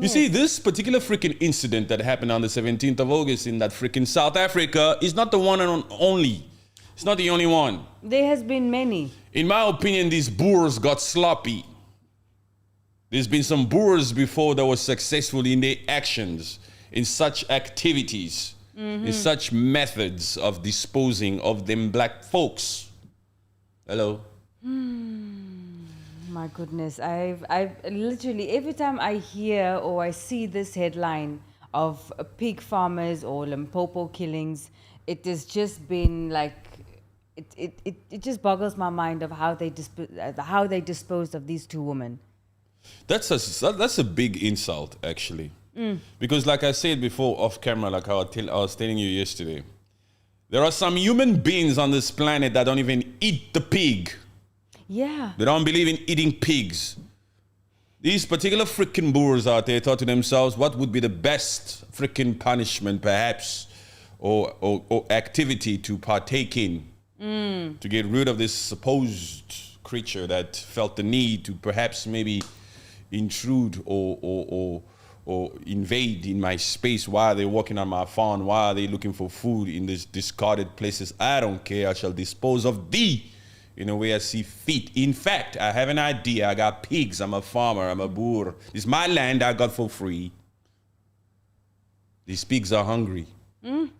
You see, this particular freaking incident that happened on the 17th of August in that freaking South Africa is not the one and only. It's not the only one. There has been many. In my opinion, these Boers got sloppy. There's been some Boers before that were successful in their actions, in such activities, in such methods of disposing of them black folks. Hello? My goodness, I've literally, every time I hear or I see this headline of pig farmers or Limpopo killings, it has just been like, it just boggles my mind of how they disposed of these two women. That's a big insult, actually. Because like I said before off camera, like how I was telling you yesterday, there are some human beings on this planet that don't even eat the pig. Yeah. They don't believe in eating pigs. These particular freaking Boers out there thought to themselves, what would be the best freaking punishment, perhaps, or activity to partake in to get rid of this supposed creature that felt the need to perhaps maybe intrude or invade in my space. Why are they walking on my farm? Why are they looking for food in these discarded places? I don't care. I shall dispose of thee in a way I see fit. In fact, I have an idea. I got pigs. I'm a farmer. I'm a Boer. It's my land I got for free. These pigs are hungry. You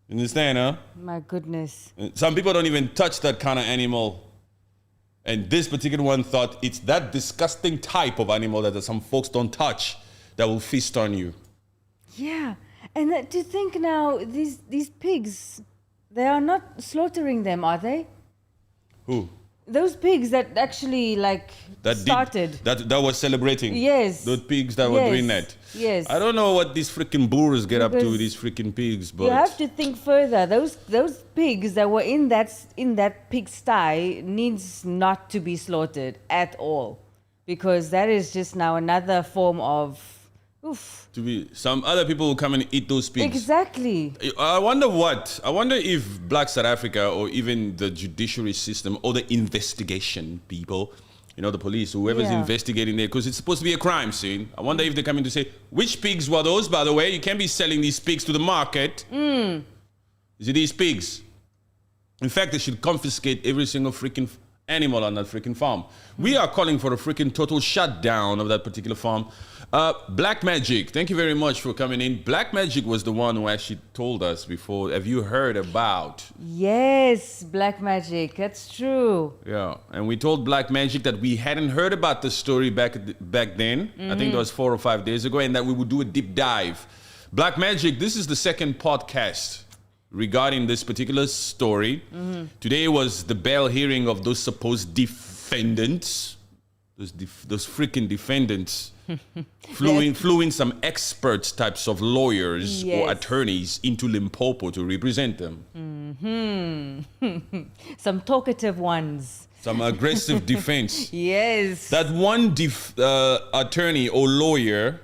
understand, huh? My goodness. Some people don't even touch that kind of animal. And this particular one thought it's that disgusting type of animal that some folks don't touch that will feast on you. Yeah. And to think now, these pigs, they are not slaughtering them, are they? Who? Those pigs that actually started. That was celebrating. Yes. Those pigs that were doing that. Yes. I don't know what these freaking Boers get up to with these freaking pigs, but you have to think further. Those pigs that were in that pig sty needs not to be slaughtered at all, because that is just now another form of some other people will come and eat those pigs. Exactly. I wonder if Black South Africa or even the judiciary system or the investigation people, the police, whoever's investigating there, because it's supposed to be a crime scene. I wonder if they come in to say, which pigs were those, by the way? You can't be selling these pigs to the market. Is it these pigs? In fact, they should confiscate every single freaking animal on that freaking farm. We are calling for a freaking total shutdown of that particular farm. Black Magic, thank you very much for coming in. Black Magic was the one who actually told us before. Have you heard about? Yes, Black Magic, that's true. Yeah, and we told Black Magic that we hadn't heard about the story back then. I think that was 4 or 5 days ago, and that we would do a deep dive. Black Magic, this is the second podcast regarding this particular story. Today was the bail hearing of those supposed defendants. Those freaking defendants flew in some experts types of lawyers or attorneys into Limpopo to represent them. Some talkative ones. Some aggressive defense. Yes. That one attorney or lawyer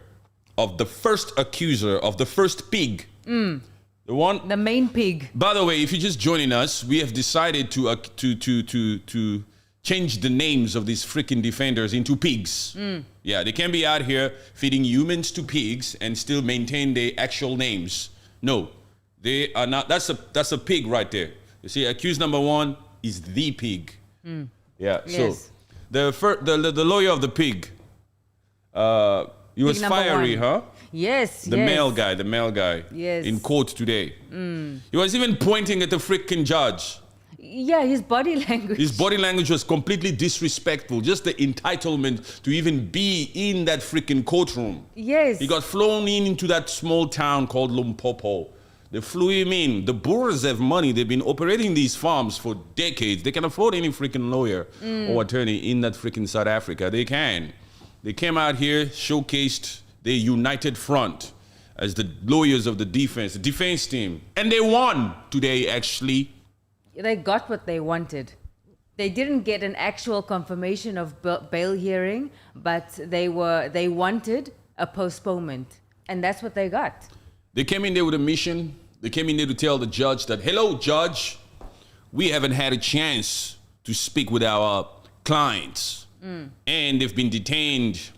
of the first accuser of the first pig. The main pig. By the way, if you're just joining us, we have decided to change the names of these freaking defenders into pigs. Yeah, they can't be out here feeding humans to pigs and still maintain their actual names. No, they are not. That's a pig right there. You see, accused number one is the pig. Yeah. Yes. So the lawyer of the pig, he was fiery, huh? Yes. The male guy. Yes. In court today. He was even pointing at the freaking judge. Yeah, his body language. His body language was completely disrespectful. Just the entitlement to even be in that freaking courtroom. Yes. He got flown into that small town called Limpopo. They flew him in. The Boers have money. They've been operating these farms for decades. They can afford any freaking lawyer or attorney in that freaking South Africa. They can. They came out here, showcased their united front as the lawyers of the defense team. And they won today, actually. They got what they wanted. They didn't get an actual confirmation of bail hearing, but they wanted a postponement, and that's what they got. They came in there with a mission. They came in there to tell the judge that, hello, judge, we haven't had a chance to speak with our clients, and they've been detained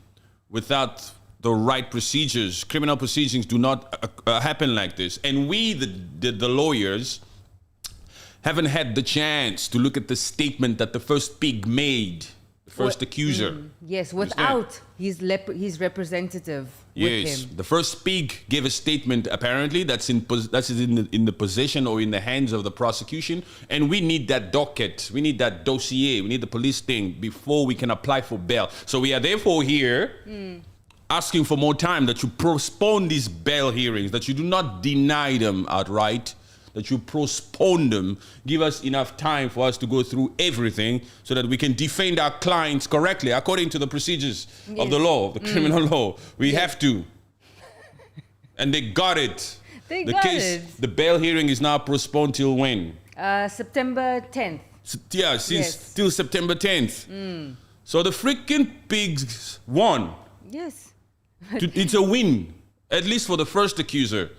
without the right procedures. Criminal proceedings do not happen like this. And we, the lawyers, haven't had the chance to look at the statement that the first pig made, the first accuser. Yes, without his representative with Yes, him. the first pig gave a statement. Apparently, that's in the possession or in the hands of the prosecution, and we need that docket, we need that dossier, we need the police thing before we can apply for bail. So we are therefore here asking for more time, that you postpone these bail hearings, that you do not deny them outright, that you postpone them, give us enough time for us to go through everything so that we can defend our clients correctly according to the procedures of the law, of the criminal law. We have to. And they got it. They got it. The bail hearing is now postponed till when? September 10th. Yeah, till September 10th. So the freaking pigs won. Yes. It's a win, at least for the first accuser.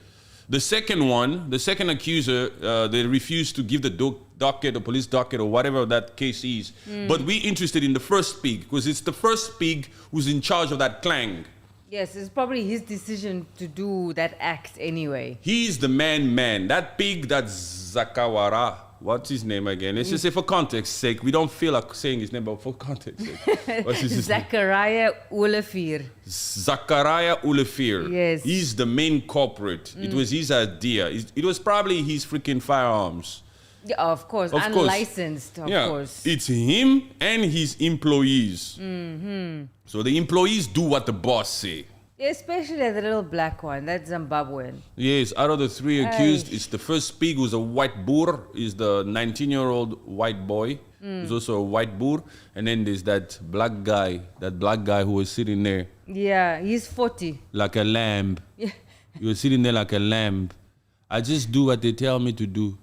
The second accuser, they refused to give the docket or police docket or whatever that case is. But we're interested in the first pig because it's the first pig who's in charge of that clang. Yes, it's probably his decision to do that act anyway. He's the man. That pig, that's Zakawara. What's his name again? Let's just say for context sake. We don't feel like saying his name, but for context sake. What's his name? Zachariah Olafir. Zachariah Olafir. Yes. He's the main culprit. It was his idea. It was probably his freaking firearms. Yeah, of course, unlicensed, of course. It's him and his employees. So the employees do what the boss say. Especially the little black one, that's Zimbabwean. Yes, out of the three accused, it's the first pig who's a white Boer, is the 19-year-old white boy, who's also a white Boer. And then there's that black guy who was sitting there. Yeah, he's 40. Like a lamb. Yeah. He was sitting there like a lamb. I just do what they tell me to do.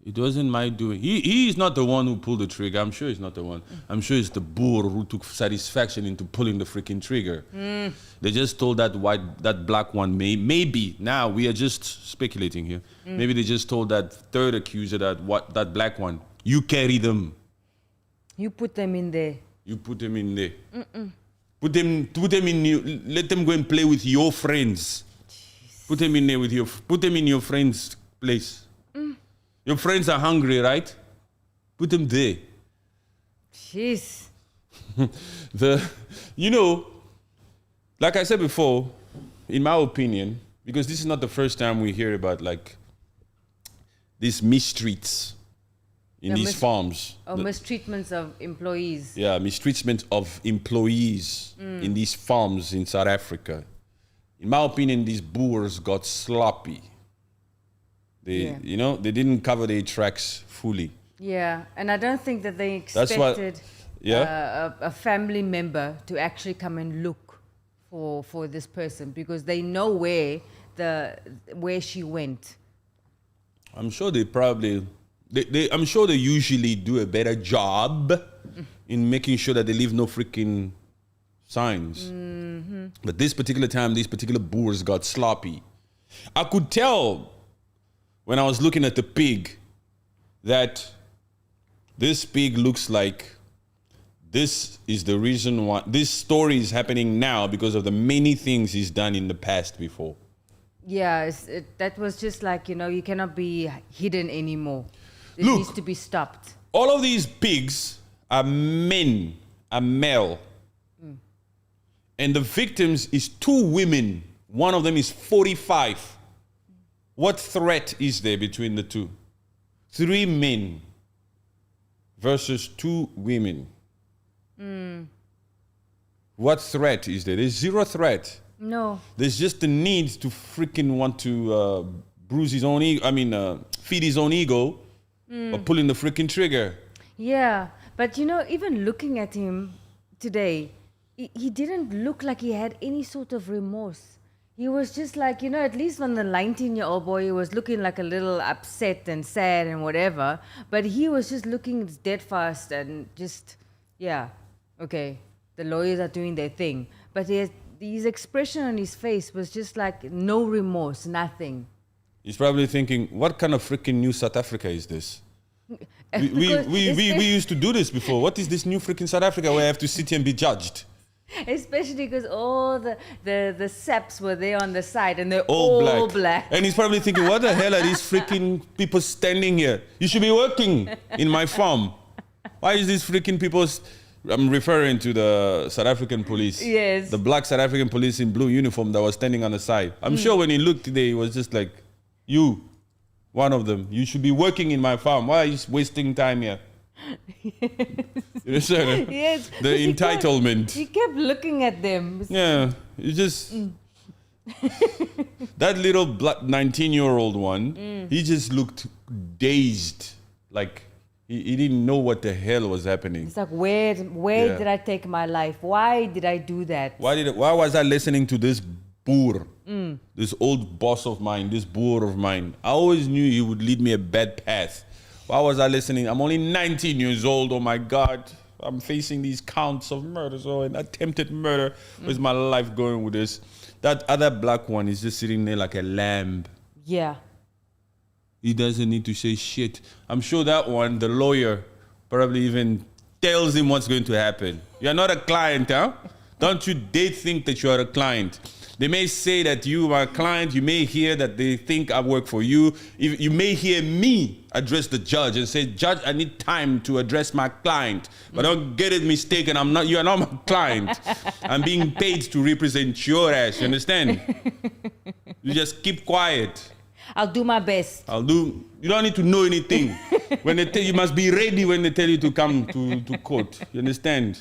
It wasn't my doing. He is not the one who pulled the trigger. I'm sure he's not the one. I'm sure it's the Boer who took satisfaction into pulling the freaking trigger. They just told that black one, maybe, now we are just speculating here. Maybe they just told that third accuser, that black one, you carry them. You put them in there. You put them in there. Put them in you. Let them go and play with your friends. Jeez. Put them in there put them in your friends' place. Your friends are hungry, right? Put them there. Jeez. Like I said before, in my opinion, because this is not the first time we hear about like these mistreats in these farms. Mistreatments of employees. Yeah, mistreatment of employees in these farms in South Africa. In my opinion, these Boers got sloppy. They didn't cover their tracks fully. Yeah, and I don't think that they expected a family member to actually come and look for this person because they know where she went. I'm sure I'm sure they usually do a better job in making sure that they leave no freaking signs. But this particular time, these particular Boers got sloppy. I could tell when I was looking at the pig that this pig looks like this is the reason why this story is happening now because of the many things he's done in the past before. Yeah, that was just like, you cannot be hidden anymore. It Look, needs to be stopped. All of these pigs are men, are male. And the victims is two women. One of them is 45. What threat is there between the two? 3 men versus 2 women. What threat is there? There's zero threat. No. There's just the need to freaking want to bruise his own ego. Feed his own ego by pulling the freaking trigger. Yeah, but even looking at him today, he didn't look like he had any sort of remorse. He was just like, at least on the 19-year-old boy, he was looking like a little upset and sad and whatever. But he was just looking dead fast and just, okay, the lawyers are doing their thing. But his expression on his face was just like no remorse, nothing. He's probably thinking, what kind of freaking new South Africa is this? We used to do this before. What is this new freaking South Africa where I have to sit here and be judged? Especially because all the saps were there on the side and they're All all black. black. And he's probably thinking, what the hell are these freaking people standing here? You should be working in my farm. Why is these freaking people... I'm referring to the South African police. Yes. The black South African police in blue uniform that was standing on the side. I'm sure when he looked today, he was just like, you, one of them, you should be working in my farm. Why are you wasting time here? You understand? Yes. The entitlement. He kept looking at them. Yeah, you just... That little 19-year-old one, he just looked dazed. Like, he didn't know what the hell was happening. It's like, where Yeah. did I take my life? Why did I do that? Why was I listening to this boer? This old boss of mine, this boer of mine. I always knew he would lead me a bad path. Why was I listening? I'm only 19 years old. Oh my God. I'm facing these counts of murders or an attempted murder. Where's my life going with this? That other black one is just sitting there like a lamb. Yeah. He doesn't need to say shit. I'm sure that one, the lawyer, probably even tells him what's going to happen. You're not a client, huh? Don't you dare think that you are a client. They may say that you are a client. You may hear that they think I work for you. You may hear me address the judge and say, Judge, I need time to address my client. But don't get it mistaken. You are not my client. I'm being paid to represent your ass. You understand? You just keep quiet. I'll do my best. You don't need to know anything. When they tell you must be ready when they tell you to come to court. You understand?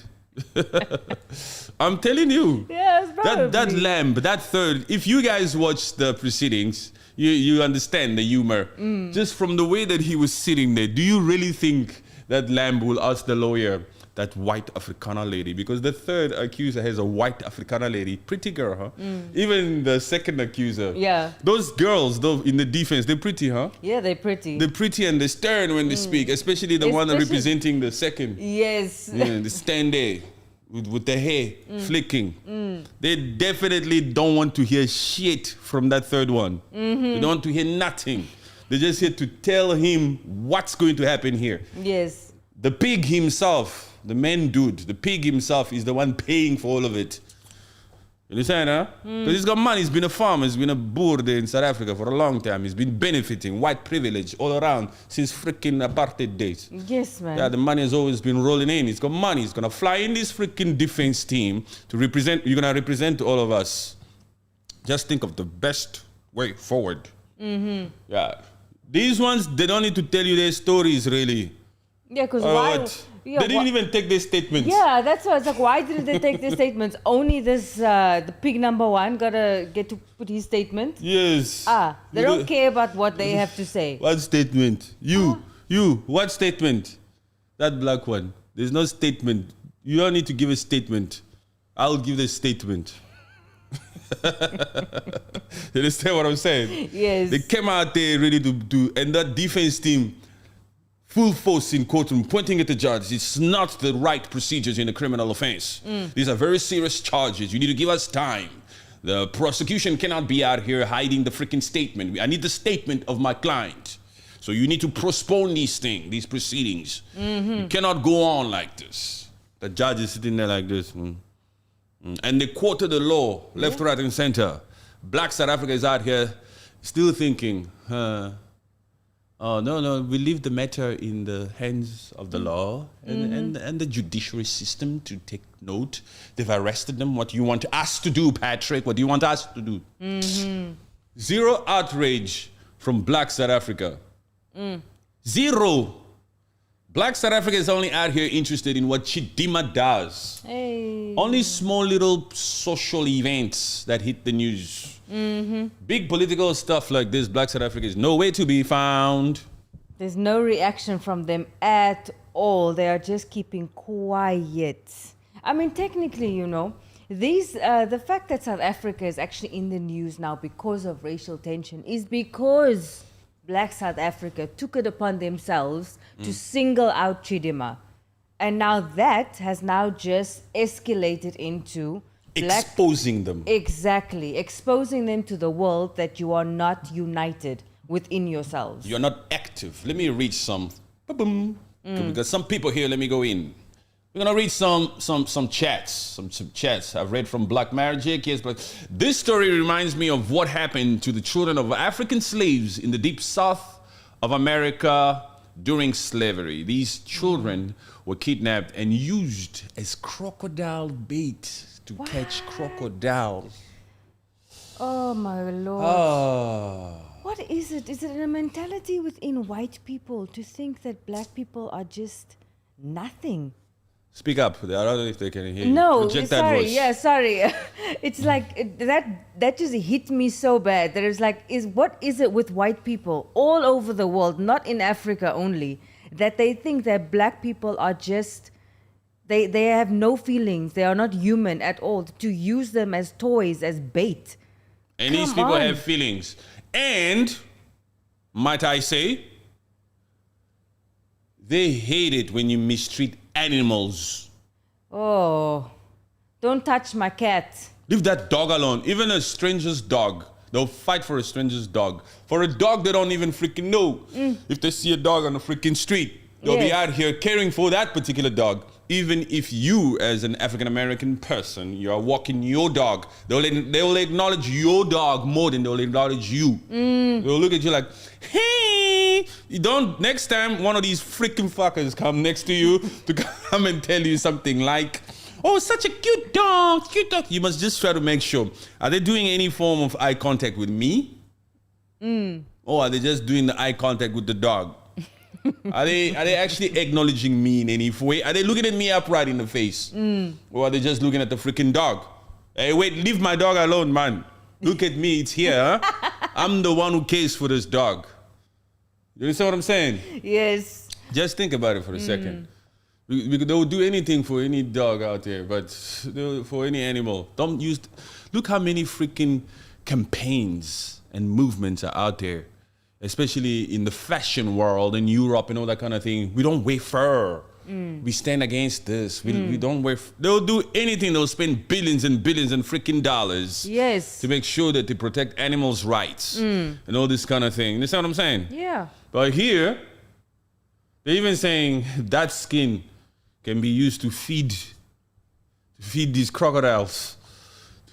I'm telling you. Yes, probably. That lamb, that third, if you guys watch the proceedings, you understand the humor. Just from the way that he was sitting there, do you really think that lamb will ask the lawyer, that white Afrikaner lady, because the third accuser has a white Afrikaner lady, pretty girl, huh? Even the second accuser. Yeah. Those girls, though, in the defense, they're pretty, huh? Yeah, they're pretty. They're pretty and they stern when they speak, especially the one representing the second. Yes. Yeah, they stand there with the hair flicking. They definitely don't want to hear shit from that third one. They don't want to hear nothing. They're just here to tell him what's going to happen here. Yes. The pig himself, the main dude, the pig himself is the one paying for all of it. You understand, huh? Because he's got money. He's been a farmer. He's been a boer there in South Africa for a long time. He's been benefiting, white privilege all around since freaking apartheid days. Yes, man. Yeah, the money has always been rolling in. He's got money. He's going to fly in this freaking defense team to represent. You're going to represent all of us. Just think of the best way forward. Yeah. These ones, they don't need to tell you their stories, really. Yeah, because why? Yeah, they didn't even take their statements. Yeah, that's why it's like, why didn't they take their statements? Only this, the pig number one, gotta get to put his statement. Yes. They don't care about what they have to say. What statement? What statement? That black one. There's no statement. You don't need to give a statement. I'll give the statement. You understand what I'm saying? Yes. They came out there ready to do, and that defense team, full force in courtroom, pointing at the judge. It's not the right procedures in a criminal offense. These are very serious charges. You need to give us time. The prosecution cannot be out here hiding the freaking statement. I need the statement of my client. So you need to postpone these proceedings. You cannot go on like this. The judge is sitting there like this. And they quoted the law, left, right, and center. Black South Africa is out here still thinking, oh, no, we leave the matter in the hands of the law and the judiciary system to take note. They've arrested them. What do you want us to do, Patrick? What do you want us to do? Zero outrage from Black South Africa. Zero. Black South Africa is only out here interested in what Chidima does. Hey. Only small little social events that hit the news. Big political stuff like this, Black South Africa is nowhere to be found. There's no reaction from them at all. They are just keeping quiet. I mean, technically, you know, the fact that South Africa is actually in the news now because of racial tension is because Black South Africa took it upon themselves to single out Chidima. And now that has now just escalated into Exposing them. Exactly. Exposing them to the world that you are not united within yourselves. You're not active. Let me read some. Ba-boom. Because some people here, let me go in. We're gonna read some chats. Some chats I've read from Black Magic. Yes, but this story reminds me of what happened to the children of African slaves in the deep south of America during slavery. These children were kidnapped and used as crocodile bait to catch crocodiles. Oh my Lord. Ah. What is it? Is it a mentality within white people to think that black people are just nothing? Speak up. I don't know if they can hear you. No, Project that sorry. voice. Yeah, sorry. It's like that just hit me so bad. That it's like, what is it with white people all over the world, not in Africa only, that they think that black people are just they have no feelings. They are not human at all. To use them as toys, as bait. And these Come people on. have feelings. And, might I say, they hate it when you mistreat animals. Oh, don't touch my cat. Leave that dog alone. Even a stranger's dog. They'll fight for a stranger's dog. For a dog they don't even freaking know. If they see a dog on the freaking street, they'll be Yes. out here caring for that particular dog. Even if you, as an African-American person, you are walking your dog, they'll acknowledge your dog more than they'll acknowledge you. They'll look at you like, hey, you don't, next time one of these freaking fuckers come next to you to come and tell you something like, oh, such a cute dog, you must just try to make sure, are they doing any form of eye contact with me? Or are they just doing the eye contact with the dog? Are they actually acknowledging me in any way? Are they looking at me upright in the face? Or are they just looking at the freaking dog? Hey, wait, leave my dog alone, man. Look at me, it's here. I'm the one who cares for this dog. You understand what I'm saying? Yes. Just think about it for a second. They'll do anything for any dog out there, but for any animal. Look how many freaking campaigns and movements are out there. Especially in the fashion world, in Europe and all that kind of thing. We don't wear fur. We stand against this. We don't wear... They'll do anything. They'll spend billions and billions and freaking dollars. Yes. To make sure that they protect animals' rights. And all this kind of thing. You understand what I'm saying? Yeah. But here, they're even saying that skin can be used to feed these crocodiles.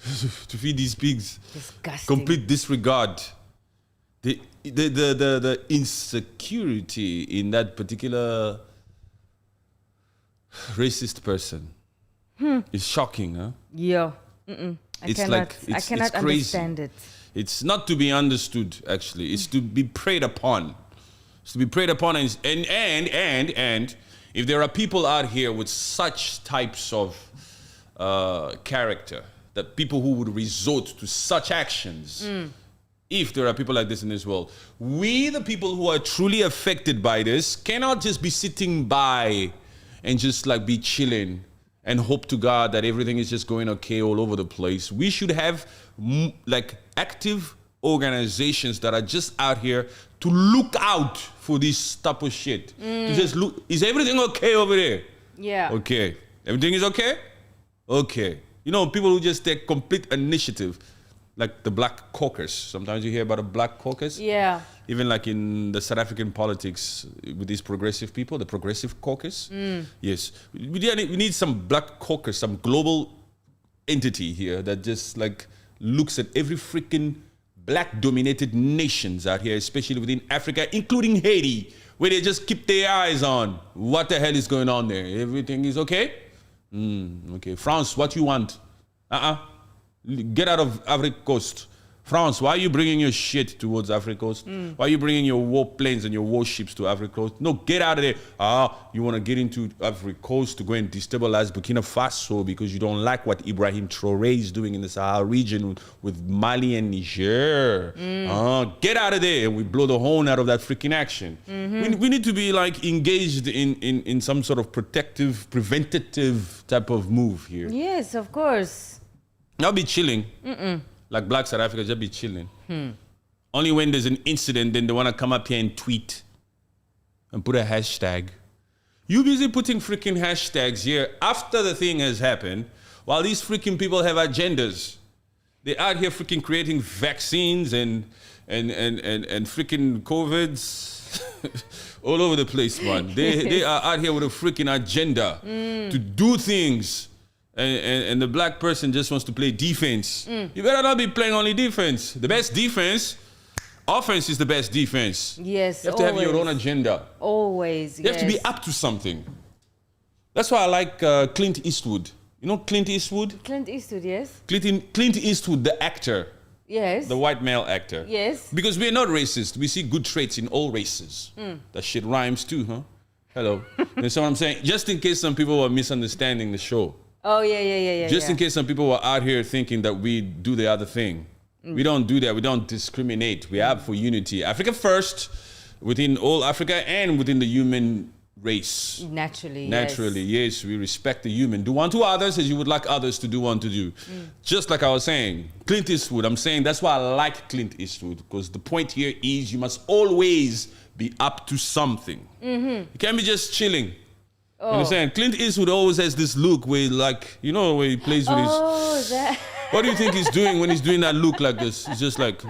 To feed these pigs. Disgusting. Complete disregard. The insecurity in that particular racist person is shocking, huh? Yeah. I cannot it's crazy. understand it. It's not to be understood, actually. It's to be preyed upon. It's to be preyed upon, and if there are people out here with such types of character, that people who would resort to such actions. If there are people like this in this world, we, the people who are truly affected by this, cannot just be sitting by and just like be chilling and hope to God that everything is just going okay all over the place. We should have like active organizations that are just out here to look out for this type of shit. To just look, is everything okay over there? Yeah. Okay. Everything is okay? Okay. You know, people who just take complete initiative. Like the Black Caucus. Sometimes you hear about a Black Caucus. Yeah. Even like in the South African politics with these progressive people, the Progressive Caucus. Yes. We need some Black Caucus, some global entity here that just like looks at every freaking black-dominated nations out here, especially within Africa, including Haiti, where they just keep their eyes on what the hell is going on there. Everything is okay? Okay. France, what you want? Get out of Ivory Coast. France, why are you bringing your shit towards Ivory Coast? Why are you bringing your war planes and your warships to Ivory Coast? No, get out of there. You want to get into Ivory Coast to go and destabilize Burkina Faso because you don't like what Ibrahim Traoré is doing in the Sahel region with Mali and Niger. Get out of there. And we blow the horn out of that freaking action. We need to be like engaged in some sort of preventative type of move here. Yes, of course. I'll be chilling. Like Black South Africa, just be chilling. Only when there's an incident, then they want to come up here and tweet and put a hashtag. You busy putting freaking hashtags here after the thing has happened, while these freaking people have agendas. They're out here freaking creating vaccines and freaking COVIDs all over the place, man. They are out here with a freaking agenda to do things. And the black person just wants to play defense. You better not be playing only defense. The best defense, offense is the best defense. Yes, you have to have your own agenda. Always, You have to be up to something. That's why I like Clint Eastwood. You know Clint Eastwood? Clint Eastwood, yes. Clint Eastwood, the actor. Yes. The white male actor. Yes. Because we're not racist. We see good traits in all races. That shit rhymes too, huh? Hello. That's what I'm saying. Just in case some people were misunderstanding the show. Oh, yeah. Just in case some people were out here thinking that we do the other thing. We don't do that. We don't discriminate. We have for unity. Africa first, within all Africa and within the human race. Naturally, yes. We respect the human. Do unto others as you would like others to do unto you. Just like I was saying, Clint Eastwood, I'm saying that's why I like Clint Eastwood, because the point here is you must always be up to something. You can't be just chilling. You understand? Clint Eastwood always has this look where, like, you know, where he plays with his... that... What do you think he's doing when he's doing that look like this? He's just like...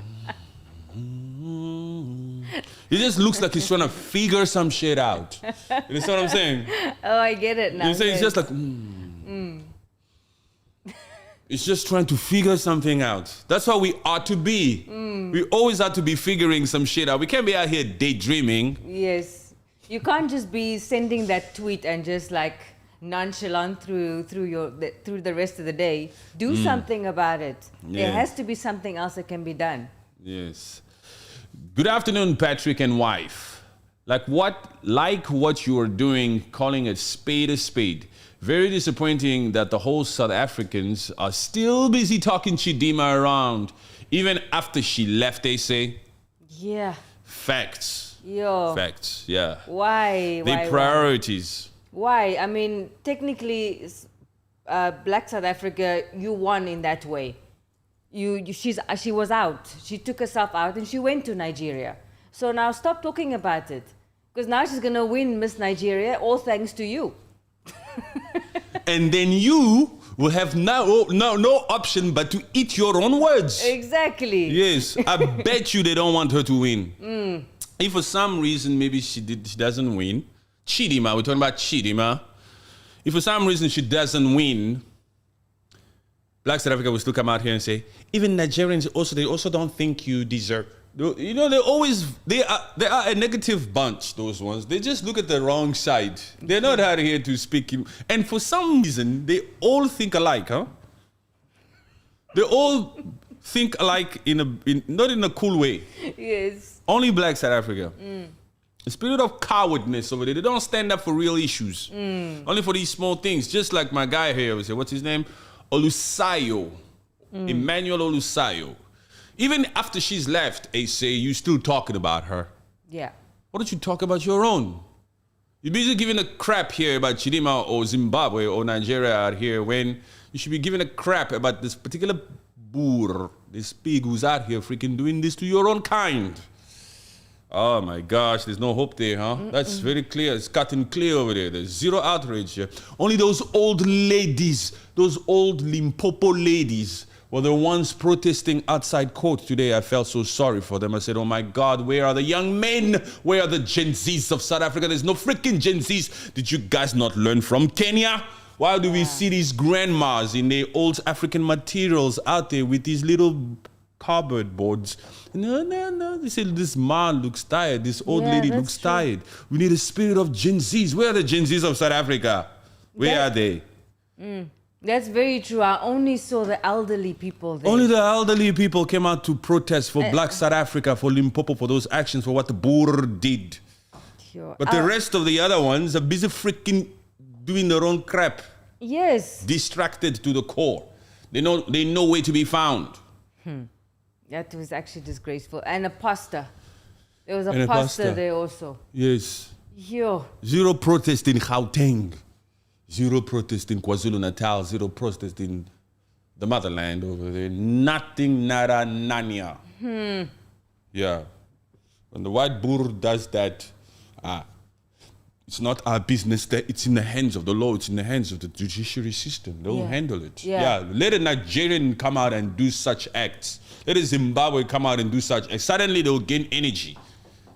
He just looks like he's trying to figure some shit out. You understand what I'm saying? Oh, I get it now. You say he's just like... It's just trying to figure something out. That's how we ought to be. We always ought to be figuring some shit out. We can't be out here daydreaming. Yes. You can't just be sending that tweet and just like nonchalant through the rest of the day. Do something about it. Yeah. There has to be something else that can be done. Yes. Good afternoon, Patrick and wife. Like what you are doing, calling a spade. Very disappointing that the whole South Africans are still busy talking Chidima around, even after she left, they say. Yeah. Facts. Yo. Facts, yeah. Why? Their priorities. Why? I mean, technically, Black South Africa, you won in that way. She was out. She took herself out and she went to Nigeria. So now stop talking about it. Because now she's going to win Miss Nigeria, all thanks to you. And then you will have no option but to eat your own words. Exactly. Yes, I bet you they don't want her to win. If for some reason maybe she doesn't win, Chidima, we're talking about Chidima. If for some reason she doesn't win, Black South Africa will still come out here and say, even Nigerians also don't think you deserve. You know, they are a negative bunch, those ones. They just look at the wrong side. They're not out here to speak. And for some reason, they all think alike, huh? They all think alike not in a cool way. Yes. Only Black South Africa. The spirit of cowardness over there. They don't stand up for real issues. Only for these small things. Just like my guy here, what's his name? Olusayo. Emmanuel Olusayo. Even after she's left, say you still talking about her. Yeah. Why don't you talk about your own? You're busy giving a crap here about Chidima or Zimbabwe or Nigeria out here when you should be giving a crap about this particular Boer, this pig who's out here freaking doing this to your own kind. Oh my gosh, there's no hope there, huh? That's very clear. It's cutting clear over there. There's zero outrage here. Only those old ladies, those old Limpopo ladies were the ones protesting outside court today. I felt so sorry for them. I said, oh my God, where are the young men? Where are the Gen Zs of South Africa? There's no freaking Gen Zs. Did you guys not learn from Kenya? Why do we see these grandmas in their old African materials out there with these little cardboard boards? No. They say this man looks tired. This old lady looks tired. We need a spirit of Gen Zs. Where are the Gen Zs of South Africa? Where are they? That's very true. I only saw the elderly people there. Only the elderly people came out to protest for Black South Africa, for Limpopo, for those actions, for what the Boer did. Sure. But the rest of the other ones are busy freaking doing their own crap. Yes. Distracted to the core. They know where to be found. That was actually disgraceful. And a pastor. There was a pastor there also. Yes. Yo. Zero protest in Gauteng. Zero protest in KwaZulu-Natal. Zero protest in the motherland over there. Nothing, nada, nanya. Yeah. When the white Boer does that, it's not our business. It's in the hands of the law. It's in the hands of the judiciary system. They'll handle it. Yeah. Let a Nigerian come out and do such acts. Let a Zimbabwe come out and do such acts. Suddenly they'll gain energy.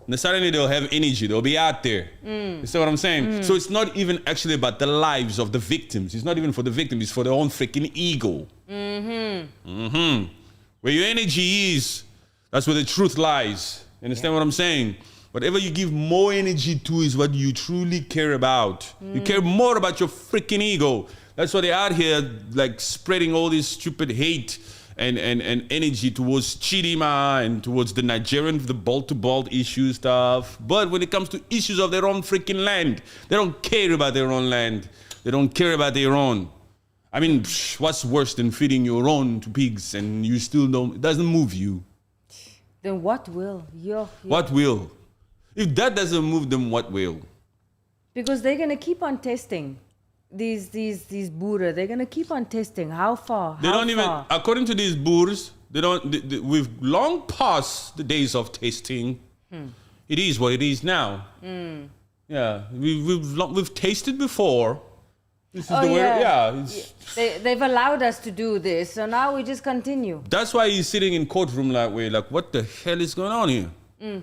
And suddenly they'll have energy. They'll be out there. You see what I'm saying? So it's not even actually about the lives of the victims. It's not even for the victims. It's for their own freaking ego. Where your energy is, that's where the truth lies. You understand what I'm saying? Whatever you give more energy to is what you truly care about. You care more about your freaking ego. That's why they're out here like spreading all this stupid hate and energy towards Chidima and towards the Nigerian, the ball-to-ball issue stuff. But when it comes to issues of their own freaking land, they don't care about their own land. They don't care about their own. I mean, what's worse than feeding your own to pigs and you still don't, it doesn't move you. Then what will? What will? If that doesn't move them, what will? Because they're gonna keep on testing these Boer. They're gonna keep on testing. How far? They don't even, according to these Boers, they don't. We've long past the days of testing. It is what it is now. Yeah, we've tasted before. This is the way. Yeah, they've allowed us to do this, so now we just continue. That's why he's sitting in courtroom that way. Like, what the hell is going on here?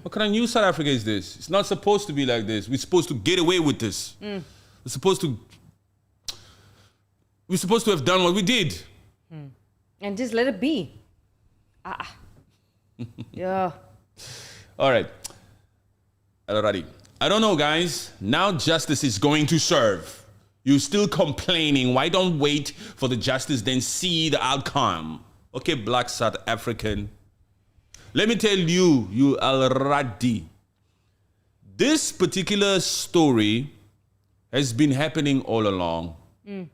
What kind of new South Africa is this? It's not supposed to be like this. We're supposed to get away with this. We're supposed to have done what we did. And just let it be. Yeah. All right. Alrighty. I don't know, guys. Now justice is going to serve. You're still complaining. Why don't wait for the justice, then see the outcome? Okay, black South African. Let me tell you, you already. This particular story has been happening all along.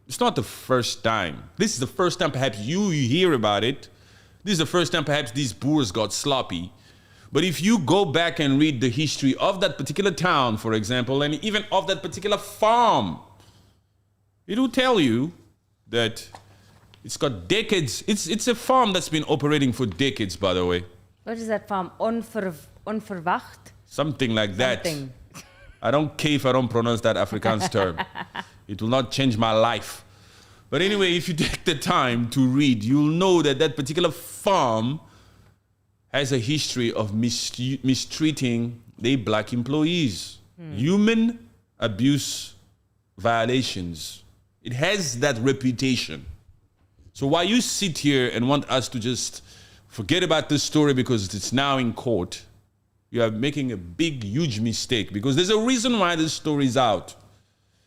It's not the first time. This is the first time perhaps you hear about it. This is the first time perhaps these Boers got sloppy. But if you go back and read the history of that particular town, for example, and even of that particular farm, it will tell you that it's got decades. It's a farm that's been operating for decades, by the way. What is that farm? Onverwacht? Something like that. Something. I don't care if I don't pronounce that Afrikaans term. It will not change my life. But anyway, if you take the time to read, you'll know that that particular farm has a history of mistreating their black employees. Human abuse violations. It has that reputation. So while you sit here and want us to just forget about this story because it's now in court, you are making a big, huge mistake, because there's a reason why this story is out.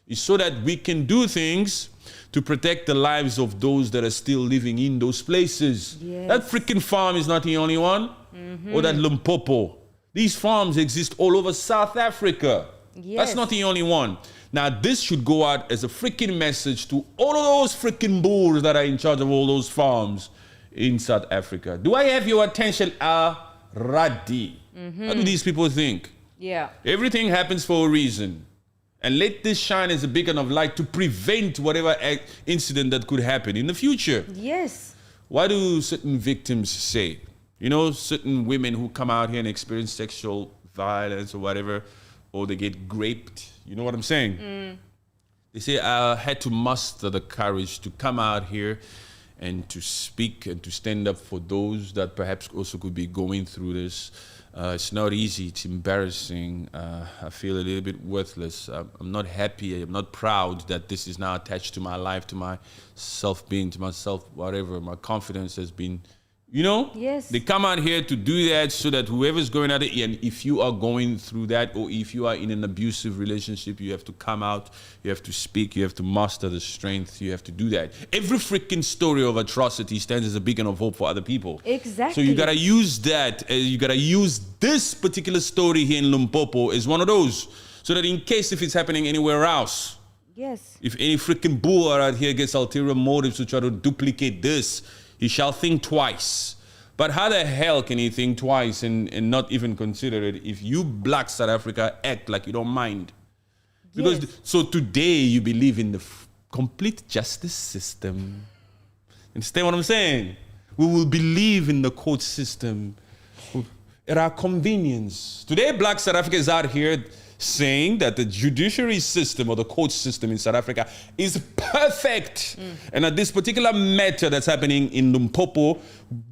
It's so that we can do things to protect the lives of those that are still living in those places. Yes. That freaking farm is not the only one. Or that Limpopo. These farms exist all over South Africa. Yes. That's not the only one. Now, this should go out as a freaking message to all of those freaking Boers that are in charge of all those farms in South Africa. Do I have your attention? Already. How do these people think? Yeah. Everything happens for a reason. And let this shine as a beacon of light to prevent whatever incident that could happen in the future. Yes. Why do certain victims say? You know, certain women who come out here and experience sexual violence or whatever, or they get raped. You know what I'm saying? They say, I had to muster the courage to come out here and to speak and to stand up for those that perhaps also could be going through this. It's not easy. It's embarrassing. I feel a little bit worthless. I'm not happy. I'm not proud that this is now attached to my life, to my self-being, to myself, whatever. My confidence has been, you know? Yes. They come out here to do that so that whoever's going out there, and if you are going through that, or if you are in an abusive relationship, you have to come out, you have to speak, you have to muster the strength, you have to do that. Every freaking story of atrocity stands as a beacon of hope for other people. Exactly. So you gotta use that, you gotta use this particular story here in Limpopo as one of those, so that in case if it's happening anywhere else, Yes. if any freaking Boer out here gets ulterior motives to try to duplicate this, he shall think twice. But how the hell can he think twice and not even consider it if you black South Africa act like you don't mind? Because Yes. so today you believe in the complete justice system. Understand what I'm saying? We will believe in the court system at our convenience. Today black South Africa is out here saying that the judiciary system or the court system in South Africa is perfect. And that this particular matter that's happening in Limpopo,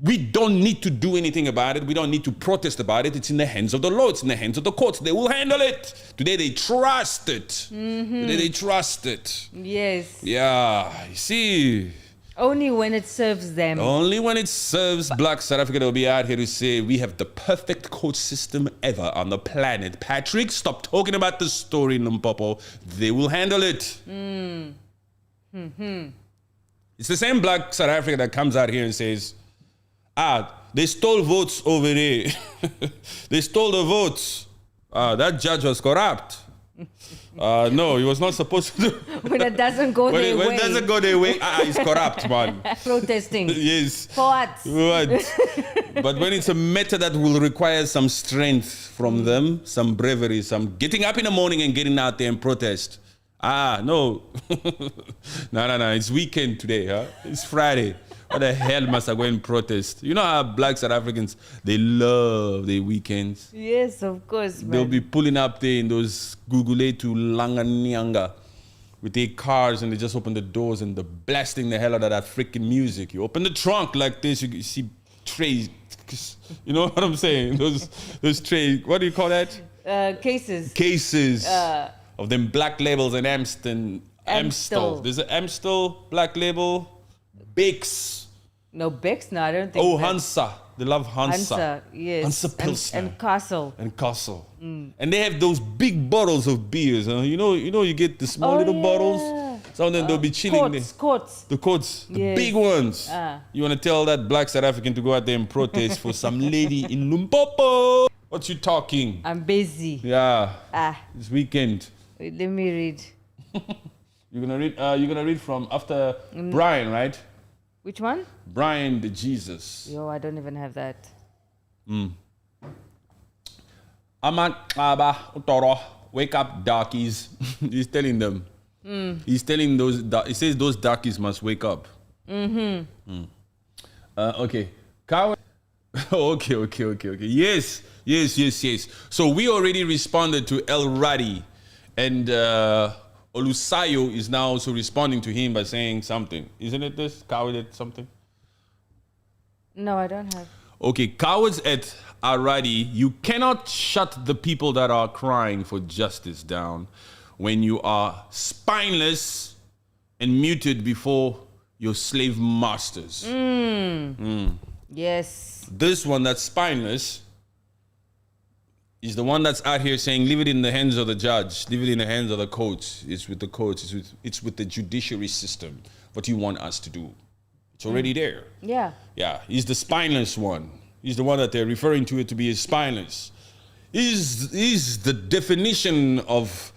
we don't need to do anything about it. We don't need to protest about it. It's in the hands of the law. It's in the hands of the courts. They will handle it. Today they trust it. Today they trust it. Yes. Yeah, you see. Only when it serves them. Only when it serves Black South Africa, they'll be out here to say we have the perfect court system ever on the planet. Patrick, stop talking about the story in Limpopo. They will handle it. It's the same Black South Africa that comes out here and says, they stole votes over there. They stole the votes. That judge was corrupt. No, he was not supposed to. When it doesn't go their way. When it doesn't go their way, he's corrupt, man. Protesting. Yes. For what? But when it's a matter that will require some strength from them, some bravery, some getting up in the morning and getting out there and protest. No. No. It's weekend today, huh? It's Friday. What the hell must I go and protest? You know how Black South Africans, they love their weekends. Yes, of course, man. They'll be pulling up there in those Google to Langanianga with their cars, and they just open the doors and they're blasting the hell out of that freaking music. You open the trunk like this, you see trays. You know what I'm saying? Those trays, what do you call that? Cases. Cases of them black labels and Amstel. There's an Amstel black label. Bix. No, Bex? No, I don't think. Oh, Hansa. They love Hansa. Hansa, yes. Hansa Pilsner. And Castle. And Castle. And they have those big bottles of beers. You know, you get the small little bottles. Some of them, they'll be chilling there. Courts. The courts. The Yes. big ones. You want to tell that Black South African to go out there and protest for some lady in Limpopo. What you talking? I'm busy. Yeah. This weekend. Wait, let me read. You're gonna read from after Brian, right? Which one? Brian the Jesus. Yo, I don't even have that. Aman Utoro, wake up, darkies. He's telling them. He's telling those. He says those darkies must wake up. Okay. Okay. Yes. So we already responded to El Radi, and Olusayo is now also responding to him by saying something. Isn't it this? Coward at something? No, I don't have. Okay, cowards at Aradi, you cannot shut the people that are crying for justice down when you are spineless and muted before your slave masters. Yes. This one that's spineless is the one that's out here saying, leave it in the hands of the judge, leave it in the hands of the courts. It's with the courts, it's with the judiciary system. What you want us to do. It's already there. Yeah. Yeah, he's the spineless one. He's the one that they're referring to it to be as spineless. He's the definition of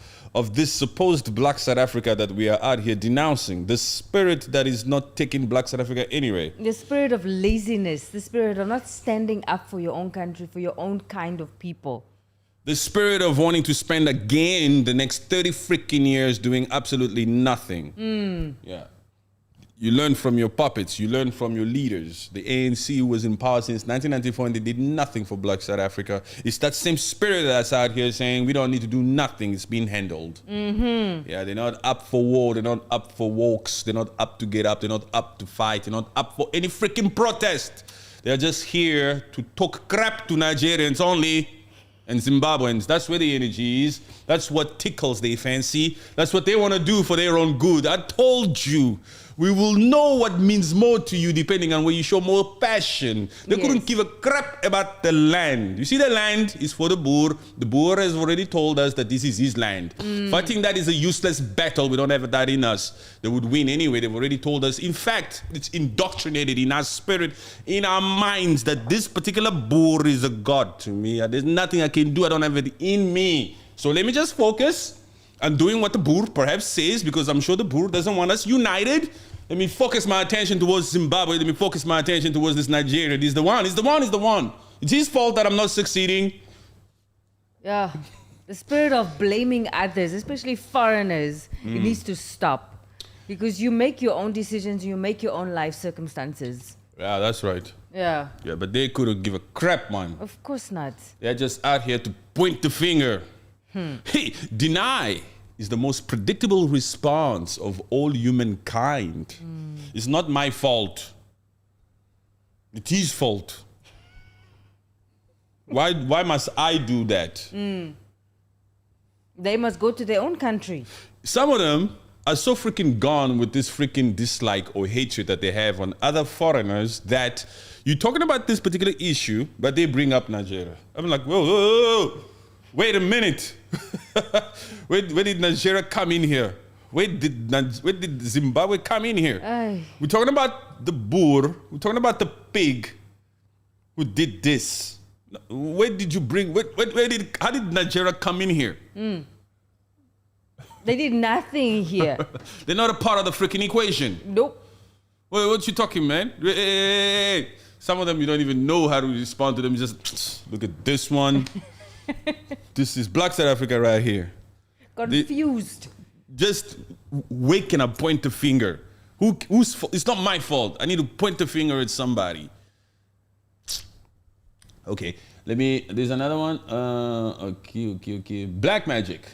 this supposed Black South Africa that we are out here denouncing. The spirit that is not taking Black South Africa anyway. The spirit of laziness, the spirit of not standing up for your own country, for your own kind of people. The spirit of wanting to spend again the next 30 freaking years doing absolutely nothing. Yeah. You learn from your puppets. You learn from your leaders. The ANC was in power since 1994 and they did nothing for Black South Africa. It's that same spirit that's out here saying we don't need to do nothing. It's being handled. Yeah, they're not up for war. They're not up for walks. They're not up to get up. They're not up to fight. They're not up for any freaking protest. They're just here to talk crap to Nigerians only and Zimbabweans. That's where the energy is. That's what tickles their fancy. That's what they want to do for their own good. I told you. We will know what means more to you depending on where you show more passion. They couldn't give a crap about the land. You see, the land is for the Boer. The Boer has already told us that this is his land. Fighting that is a useless battle. We don't have that in us. They would win anyway. They've already told us. In fact, it's indoctrinated in our spirit, in our minds, that this particular Boer is a god to me. There's nothing I can do. I don't have it in me. So let me just focus on doing what the Boer perhaps says, because I'm sure the Boer doesn't want us united. Let me focus my attention towards Zimbabwe. Let me focus my attention towards this Nigeria. He's the one. It's his fault that I'm not succeeding. Yeah. The spirit of blaming others, especially foreigners, it needs to stop. Because you make your own decisions, you make your own life circumstances. Yeah, that's right. Yeah. Yeah, but they couldn't give a crap, man. Of course not. They're just out here to point the finger. Hey, deny is the most predictable response of all humankind. It's not my fault. It is fault. Why must I do that? They must go to their own country. Some of them are so freaking gone with this freaking dislike or hatred that they have on other foreigners that you're talking about this particular issue, but they bring up Nigeria. I'm like, whoa. Wait a minute. Where did Nigeria come in here? Where did Zimbabwe come in here? Aye. We're talking about the Boer. We're talking about the pig who did this. Where did you bring? How did Nigeria come in here? They did nothing here. They're not a part of the freaking equation. Nope. Wait, what you talking, man? Hey. Some of them you don't even know how to respond to them. You just look at this one. This is Black South Africa right here. Confused. Just waking up, point the finger. It's not my fault. I need to point the finger at somebody. Okay, there's another one. Okay. Black magic.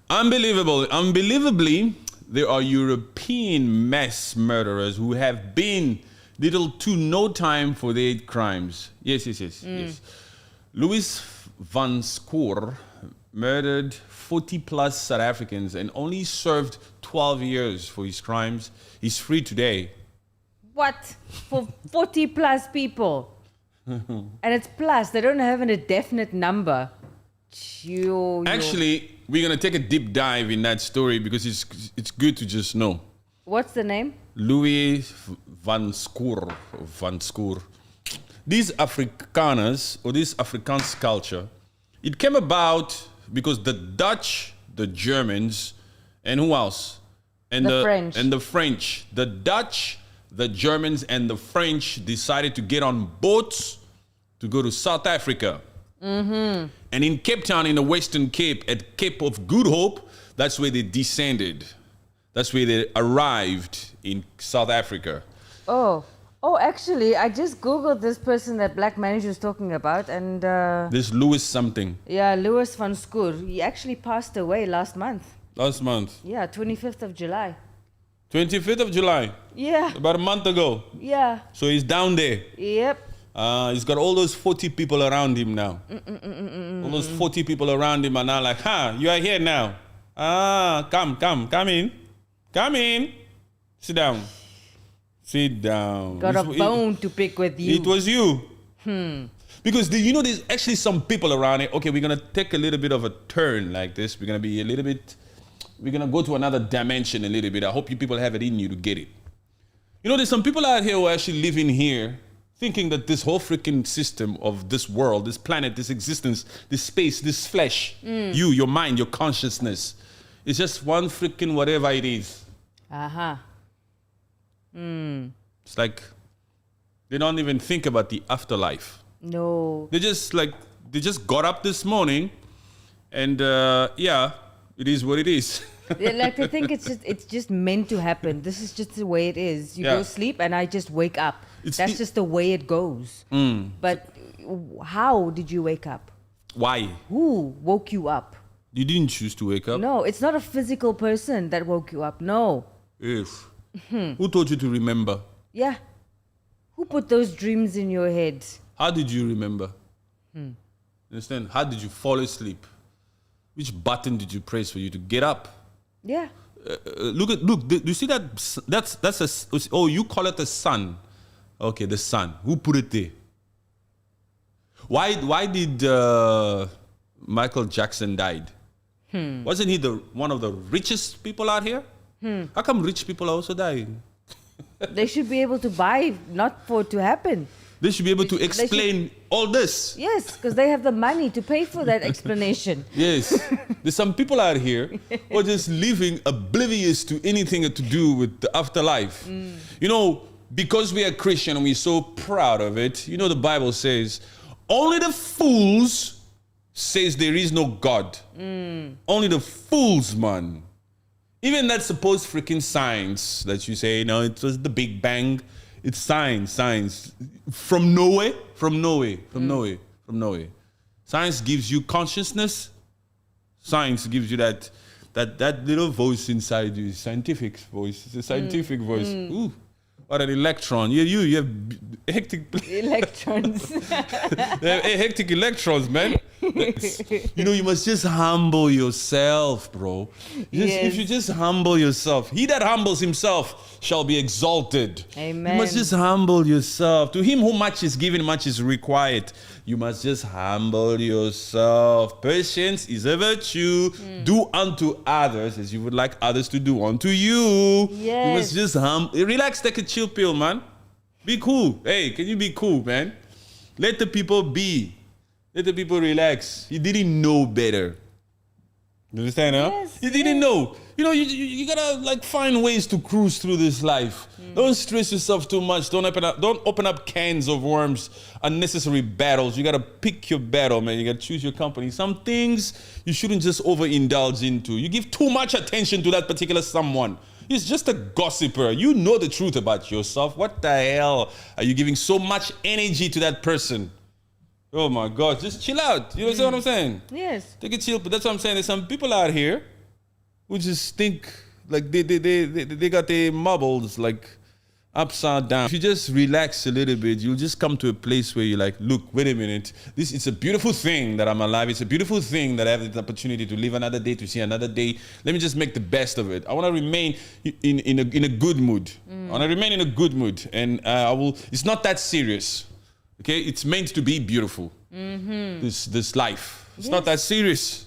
Unbelievably, there are European mass murderers who have been little to no time for their crimes. Yes. Louis van Schoor murdered 40 plus South Africans and only served 12 years for his crimes. He's free today. What? For 40 plus people? And it's plus. They don't have a definite number. Actually, we're going to take a deep dive in that story because it's good to just know. What's the name? Louis van Schoor. These Afrikaners, or this Afrikaans culture, it came about because the Dutch, the Germans, and who else? And the French. And the French. The Dutch, the Germans, and the French decided to get on boats to go to South Africa. And in Cape Town, in the Western Cape, at Cape of Good Hope, that's where they descended. That's where they arrived in South Africa. Oh, actually, I just Googled this person that Black Manager was talking about, and... this Louis something. Yeah, Louis van Schoor. He actually passed away last month. Last month? Yeah, 25th of July. 25th of July? Yeah. About a month ago? Yeah. So he's down there? Yep. He's got all those 40 people around him now. All those 40 people around him are now like, you are here now. Come in. Come in. Sit down. Got a bone to pick with you. It was you. Because there's actually some people around it. Okay, we're going to take a little bit of a turn like this. We're going to go to another dimension a little bit. I hope you people have it in you to get it. There's some people out here who are actually living here thinking that this whole freaking system of this world, this planet, this existence, this space, this flesh, your mind, your consciousness, is just one freaking whatever it is. It's like they don't even think about the afterlife. No. They just got up this morning and it is what it is. Like they think it's just meant to happen. This is just the way it is. You go sleep and I just wake up. That's just the way it goes. But how did you wake up? Why? Who woke you up? You didn't choose to wake up? No, it's not a physical person that woke you up. No. Yes. Who told you to remember? Yeah. Who put those dreams in your head? How did you remember? Understand? How did you fall asleep? Which button did you press for you to get up? Yeah. Look. Do you see that? You call it the sun. Okay, the sun. Who put it there? Why did Michael Jackson died? Wasn't he one of the richest people out here? How come rich people also die? They should be able to buy, not for it to happen. They should be able to explain all this. Yes, because they have the money to pay for that explanation. Yes. There's some people out here who are just living oblivious to anything to do with the afterlife. Because we are Christian and we're so proud of it, the Bible says, only the fools says there is no God. Only the fools, man. Even that supposed freaking science that you say, it was the Big Bang. It's science. From nowhere. Science gives you consciousness. Science gives you that little voice inside you, scientific voice. It's a scientific voice. Ooh, what an electron. You have hectic Electrons. hectic electrons, man. You must just humble yourself, bro. If you just humble yourself, he that humbles himself shall be exalted. Amen. You must just humble yourself. To him who much is given, much is required. You must just humble yourself. Patience is a virtue. Do unto others as you would like others to do unto you. Yes. You must just relax, take a chill pill, man. Be cool. Hey, can you be cool, man? Let the people be. Let the people relax. You didn't know better. You understand, huh? Yes, You didn't know. You gotta find ways to cruise through this life. Don't stress yourself too much. Don't open up cans of worms, unnecessary battles. You gotta pick your battle, man. You gotta choose your company. Some things you shouldn't just overindulge into. You give too much attention to that particular someone. He's just a gossiper. You know the truth about yourself. What the hell are you giving so much energy to that person? Oh my God, just chill out. You know what I'm saying? Yes. Take a chill, but that's what I'm saying. There's some people out here who just think like they got their marbles like upside down. If you just relax a little bit, you'll just come to a place where you're like, look, wait a minute. It's a beautiful thing that I'm alive. It's a beautiful thing that I have the opportunity to live another day, to see another day. Let me just make the best of it. I want to remain in a good mood. I want to remain in a good mood, and it's not that serious. Okay, it's meant to be beautiful. This life. It's not that serious.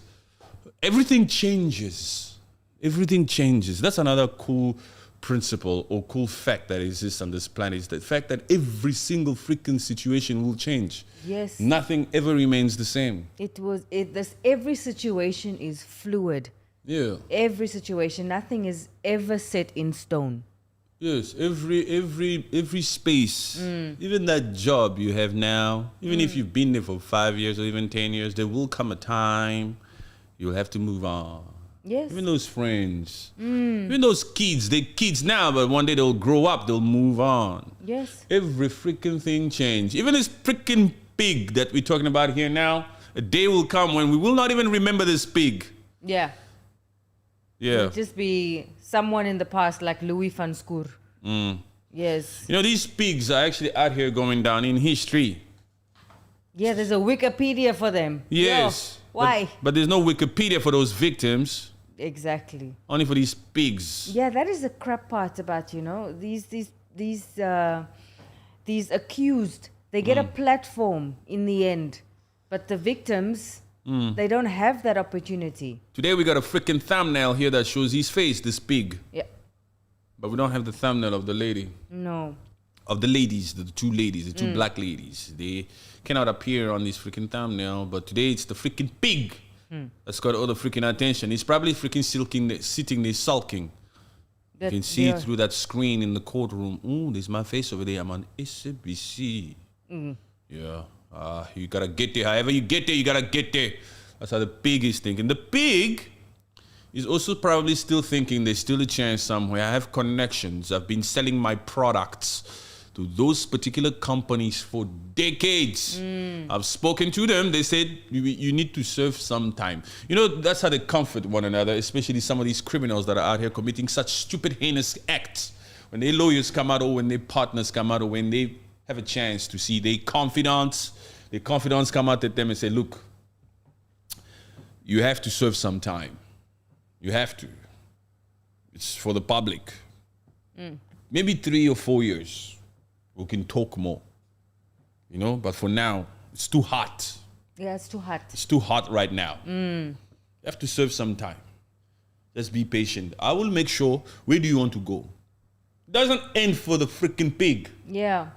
Everything changes. Everything changes. That's another cool principle or cool fact that exists on this planet, is the fact that every single freaking situation will change. Yes. Nothing ever remains the same. Every situation is fluid. Yeah. Every situation, nothing is ever set in stone. Yes, every space, even that job you have now, even if you've been there for 5 years or even 10 years, there will come a time you'll have to move on. Yes. Even those friends, even those kids, they're kids now, but one day they'll grow up, they'll move on. Yes. Every freaking thing changes. Even this freaking pig that we're talking about here now, a day will come when we will not even remember this pig. Yeah. Yeah. It'll just be someone in the past like Louis van Schoor. Yes. These pigs are actually out here going down in history. Yeah, there's a Wikipedia for them. Yes. Yo, why? But there's no Wikipedia for those victims. Exactly. Only for these pigs. Yeah, that is the crap part about, these accused. They get a platform in the end. But the victims, they don't have that opportunity. Today we got a freaking thumbnail here that shows his face, this pig. Yeah. But we don't have the thumbnail of the lady. No. Of the ladies, the two ladies, the two black ladies. They cannot appear on this freaking thumbnail, but today it's the freaking pig that's got all the freaking attention. He's probably freaking sitting there sulking. You can see it through that screen in the courtroom. Ooh, there's my face over there. I'm on SABC. Yeah. You gotta get there. However you get there, you gotta get there. That's how the pig is thinking. The pig is also probably still thinking there's still a chance somewhere. I have connections. I've been selling my products to those particular companies for decades. I've spoken to them. They said, you need to serve some time. That's how they comfort one another, especially some of these criminals that are out here committing such stupid, heinous acts. When their lawyers come out, or when their partners come out, or when they have a chance to see their confidants come out at them and say, look, you have to serve some time. You have to. It's for the public. Maybe 3 or 4 years. We can talk more. But for now, it's too hot. Yeah, it's too hot. It's too hot right now. You have to serve some time. Just be patient. I will make sure. Where do you want to go? It doesn't end for the freaking pig. Yeah.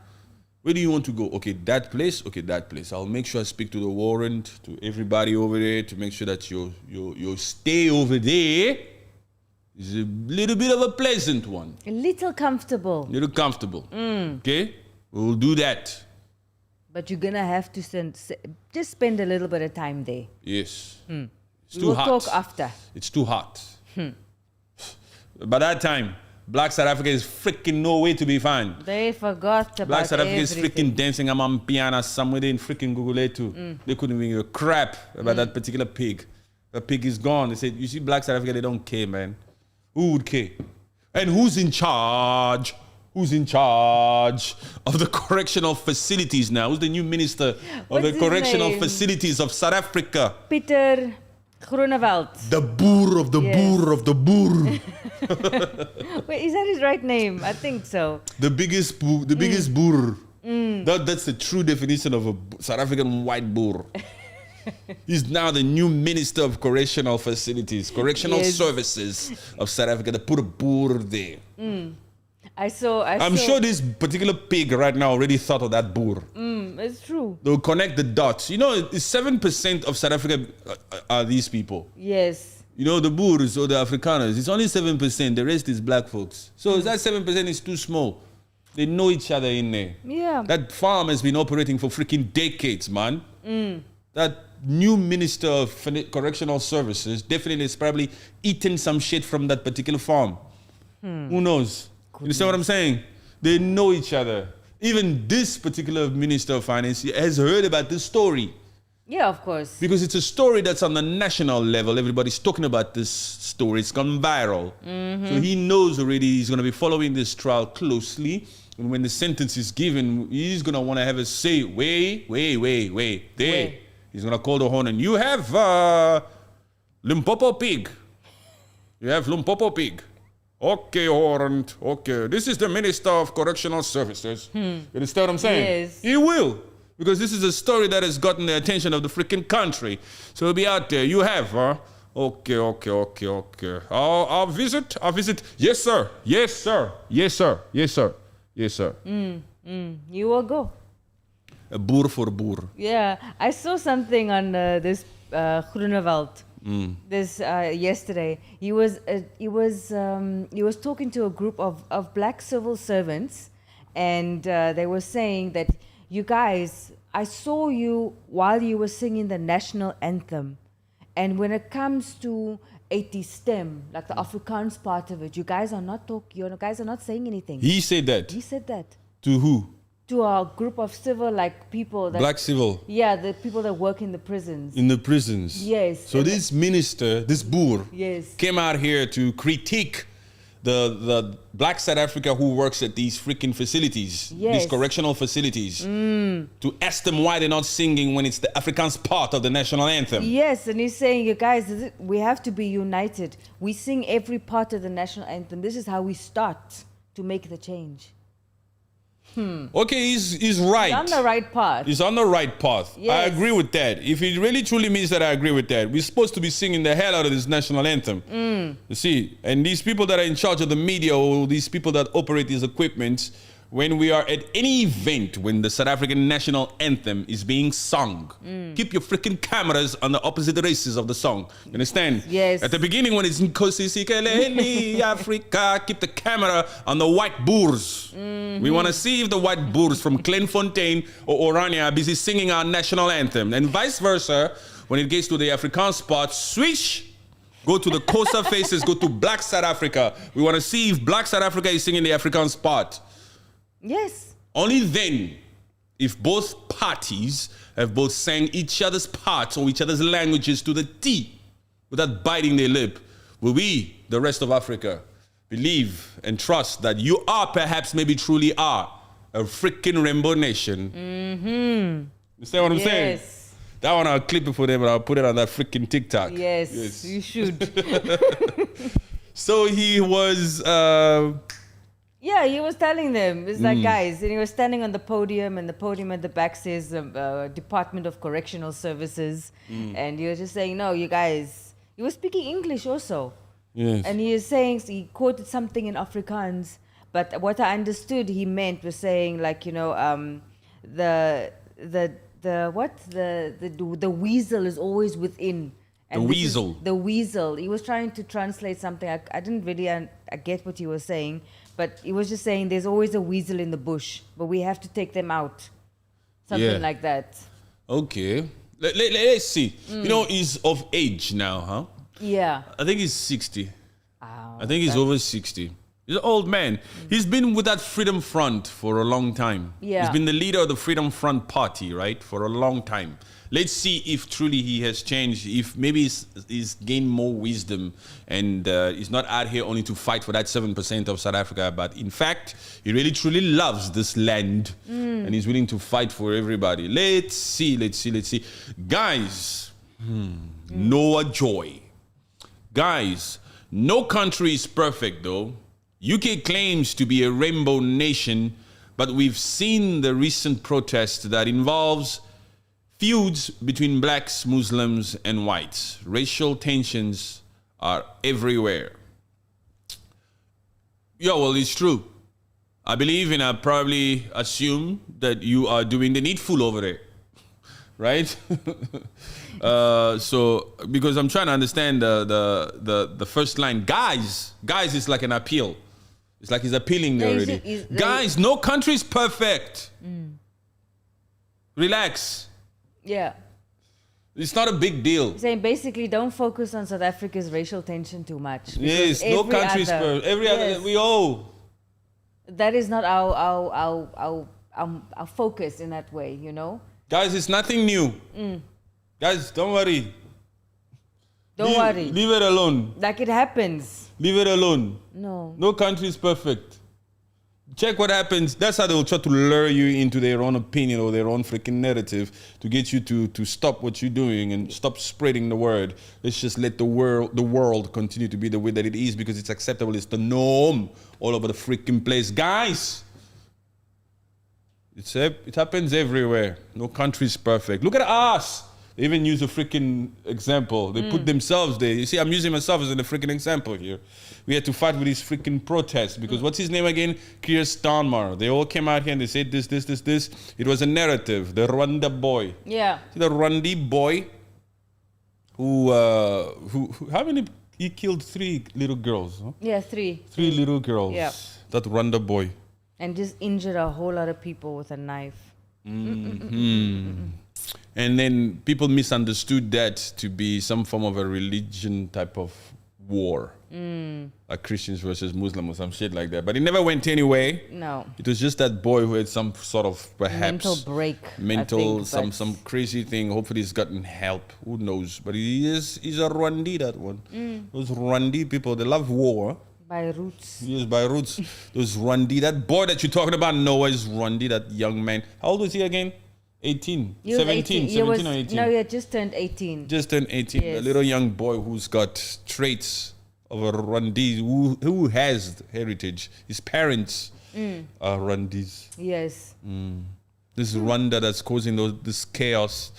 Where do you want to go? Okay, that place. Okay, that place. I'll make sure I speak to the warrant, to everybody over there, to make sure that your stay over there is a little bit of a pleasant one. A little comfortable. Okay? We'll do that. But you're going to have to just spend a little bit of time there. Yes. It's too We'll hot. talk after. It's too hot. By that time, Black South Africa is freaking nowhere to be found. They forgot about Black South Africa is everything. freaking dancing on piano somewhere in freaking Google too. They couldn't even give a crap about that particular pig The pig is gone. They said, you see, Black South Africa, they don't care, man. Who would care? And who's in charge? Who's in charge of the correctional facilities now? Who's the new minister of What's the his correctional name? facilities of South Africa? Peter Groenewald. The boer of the Yes. boer of the boer. Wait, is that his right name? I think so. The biggest boer. That's the true definition of a South African white boer. He's now the new minister of correctional facilities, correctional Yes. services of South Africa. They put a boer there. I'm sure this particular pig right now already thought of that boer. It's true. They'll connect the dots. You know, 7% of South Africa are these people. Yes. You know, the Boers or the Afrikaners, it's only 7%. The rest is black folks. So that 7% is too small. They know each other in there. Yeah. That farm has been operating for freaking decades, man. That new minister of correctional services definitely has probably eaten some shit from that particular farm. Who knows? You understand what I'm saying? They know each other. Even this particular minister of finance has heard about this story. Yeah, of course. Because it's a story that's on the national level. Everybody's talking about this story. It's gone viral. So he knows already he's going to be following this trial closely. And when the sentence is given, he's going to want to have a say. Wait. There. Wait. He's going to call the horn and you have Limpopo pig. You have Limpopo pig. Okay, Horn. Okay. This is the Minister of Correctional Services. You understand what I'm saying? Yes. He will. Because this is a story that has gotten the attention of the freaking country. So he'll be out there. You have, huh? Okay. I'll visit. Yes, sir. You will go. A boer for boer. Yeah, I saw something on this Groenewald. This yesterday. He was talking to a group of black civil servants, and they were saying that you guys, I saw you while you were singing the national anthem, and when it comes to 80 stem, like the Afrikaans part of it, you guys are not talking. You guys are not saying anything. He said that. He said that To who? to a group of civil people that Black civil. Yeah, the people that work in the prisons. In the prisons. Yes. So this minister, this boer, Yes. came out here to critique the black South Africa who works at these freaking facilities, Yes. these correctional facilities, to ask them why they're not singing when it's the Afrikaans part of the national anthem. Yes, and he's saying, you guys, we have to be united. We sing every part of the national anthem. This is how we start to make the change. Okay, he's right. He's on the right path. He's on the right path. I Yes. agree with that. If it really truly means that, I agree with that. We're supposed to be singing the hell out of this national anthem. You see, and these people that are in charge of the media, or these people that operate these equipments, when we are at any event when the South African national anthem is being sung, keep your freaking cameras on the opposite races of the song. You understand? Yes. At the beginning, when it's Nkosi Sikeleli Africa, keep the camera on the white boers. We want to see if the white boers from Kleinfontein or Orania are busy singing our national anthem. And vice versa, when it gets to the Afrikaans part, switch. Go to the Xhosa faces, go to Black South Africa. We want to see if Black South Africa is singing the Afrikaans part. Yes. Only then, if both parties have both sang each other's parts or each other's languages to the T without biting their lip, will we, the rest of Africa, believe and trust that you are, perhaps, maybe truly are, a freaking rainbow nation. You see what I'm saying? Yes. That one I'll clip it for them and I'll put it on that freaking TikTok. Yes, you should. So he was... Yeah, he was telling them, it's like, guys, and he was standing on the podium, and the podium at the back says Department of Correctional Services, and he was just saying, no, you guys, he was speaking English also. Yes. And he is saying, he quoted something in Afrikaans, but what I understood he meant was saying, like, you know, the weasel is always within. And The this is weasel. The weasel. He was trying to translate something. I didn't really I get what he was saying, but he was just saying there's always a weasel in the bush, but we have to take them out. Something Yeah. like that. Okay. Let's see. You know, he's of age now, huh? Yeah. I think he's 60. Oh, I think he's over 60. He's an old man. He's been with that Freedom Front for a long time. Yeah. He's been the leader of the Freedom Front party, right, for a long time. Let's see if truly he has changed, if maybe he's gained more wisdom and he's not out here only to fight for that 7% of South Africa, but in fact, he really truly loves this land and he's willing to fight for everybody. Let's see. Guys, Noah Joy. Guys, no country is perfect though. UK claims to be a rainbow nation, but we've seen the recent protest that involves feuds between blacks, Muslims, and whites. Racial tensions are everywhere. Yeah, well, it's true. I believe and I probably assume that you are doing the needful over there, right? So, because I'm trying to understand the first line. Guys is like an appeal. It's like he's appealing there already. Guys, no country is perfect. Relax. Yeah. It's not a big deal. Saying basically don't focus on South Africa's racial tension too much. Yes, no country is perfect. Every other, we all. That is not our focus in that way, you know? Guys, it's nothing new. Guys, don't worry. Don't worry. Leave it alone. Like it happens. Leave it alone. No. No country is perfect. Check what happens. That's how they'll try to lure you into their own opinion or their own freaking narrative to get you to stop what you're doing and stop spreading the word. Let's just let the world continue to be the way that it is because it's acceptable. It's the norm all over the freaking place. Guys, it happens everywhere. No country is perfect. Look at us. They even use a freaking example. They put themselves there. You see, I'm using myself as a freaking example here. We had to fight with these freaking protests because what's his name again? Keir Starmer. They all came out here and they said this. It was a narrative. The Rwanda boy. Yeah. See the Rwandi boy who how many? He killed 3 little girls. Huh? Yeah, 3. 3 little girls. Yeah. That Rwanda boy. And just injured a whole lot of people with a knife. And then people misunderstood that to be some form of a religion type of war. Like Christians versus Muslims or some shit like that. But it never went anyway. No. It was just that boy who had some sort of perhaps Mental break. mental, I think, some crazy thing. Hopefully he's gotten help. Who knows? But he's a Rwandi, that one. Those Rwandi people, they love war. By roots. Yes, by roots. Those Rwandi, that boy that you're talking about, Noah, is Rwandi, that young man. How old was he again? 18, 17 or 18. No, he had just turned 18. Just turned 18. Yes. A little young boy who's got traits of a Rwandi, who has heritage. His parents are Rwandis. Yes. This Rwanda that's causing this chaos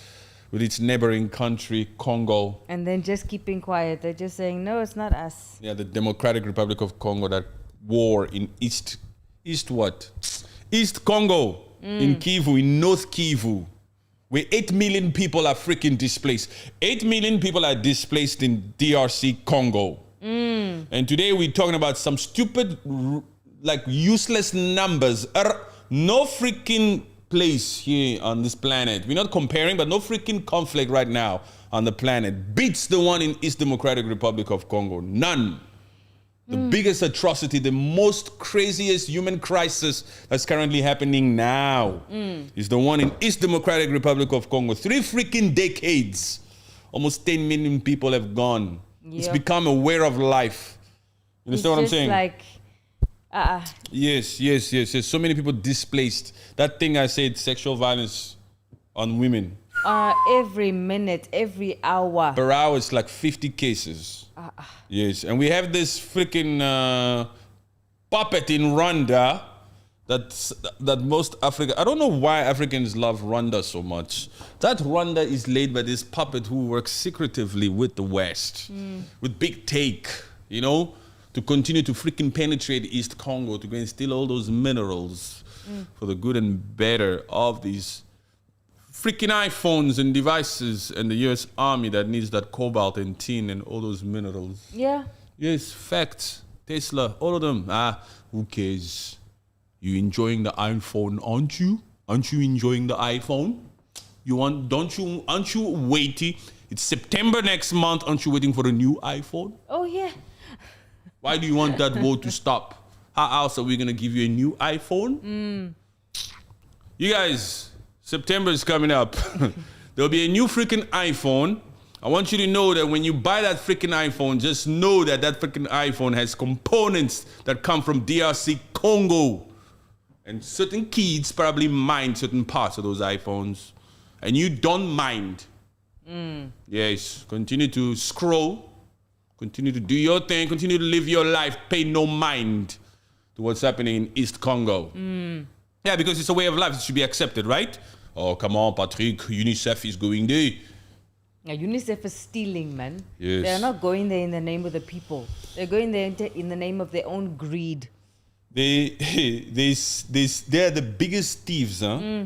with its neighboring country, Congo. And then just keeping quiet. They're just saying, no, it's not us. Yeah, the Democratic Republic of Congo, that war in East Congo. In Kivu, in North Kivu, where 8 million people are freaking displaced. 8 million people are displaced in DRC Congo. And today we're talking about some stupid, like useless numbers. No freaking place here on this planet. We're not comparing, but no freaking conflict right now on the planet beats the one in East Democratic Republic of Congo. None. The biggest atrocity, the most craziest human crisis that's currently happening now is the one in East Democratic Republic of Congo. 3 freaking decades. Almost 10 million people have gone. It's Yep. become a way of life. You understand what I'm saying? Like, Yes. So many people displaced. That thing I said, sexual violence on women. every minute, every hour. Per hour, it's like 50 cases. Yes, and we have this freaking puppet in Rwanda that most Africa. I don't know why Africans love Rwanda so much. That Rwanda is led by this puppet who works secretively with the West, with big take, you know, to continue to freaking penetrate East Congo to go and steal all those minerals for the good and better of these freaking iPhones and devices and the US Army that needs that cobalt and tin and all those minerals. Yeah. Yes, facts. Tesla, all of them. Who cares? You enjoying the iPhone, aren't you? Aren't you enjoying the iPhone? Aren't you waiting? It's September next month. Aren't you waiting for a new iPhone? Oh, yeah. Why do you want that war to stop? How else are we going to give you a new iPhone? You guys, September is coming up. There'll be a new freaking iPhone. I want you to know that when you buy that freaking iPhone, just know that that freaking iPhone has components that come from DRC Congo. And certain kids probably mind certain parts of those iPhones. And you don't mind. Yes, continue to scroll. Continue to do your thing. Continue to live your life. Pay no mind to what's happening in East Congo. Yeah, because it's a way of life. It should be accepted, right? Oh, come on, Patrick. UNICEF is going there. Yeah, UNICEF is stealing, man. Yes. They're not going there in the name of the people. They're going there in the name of their own greed. They're the biggest thieves, huh?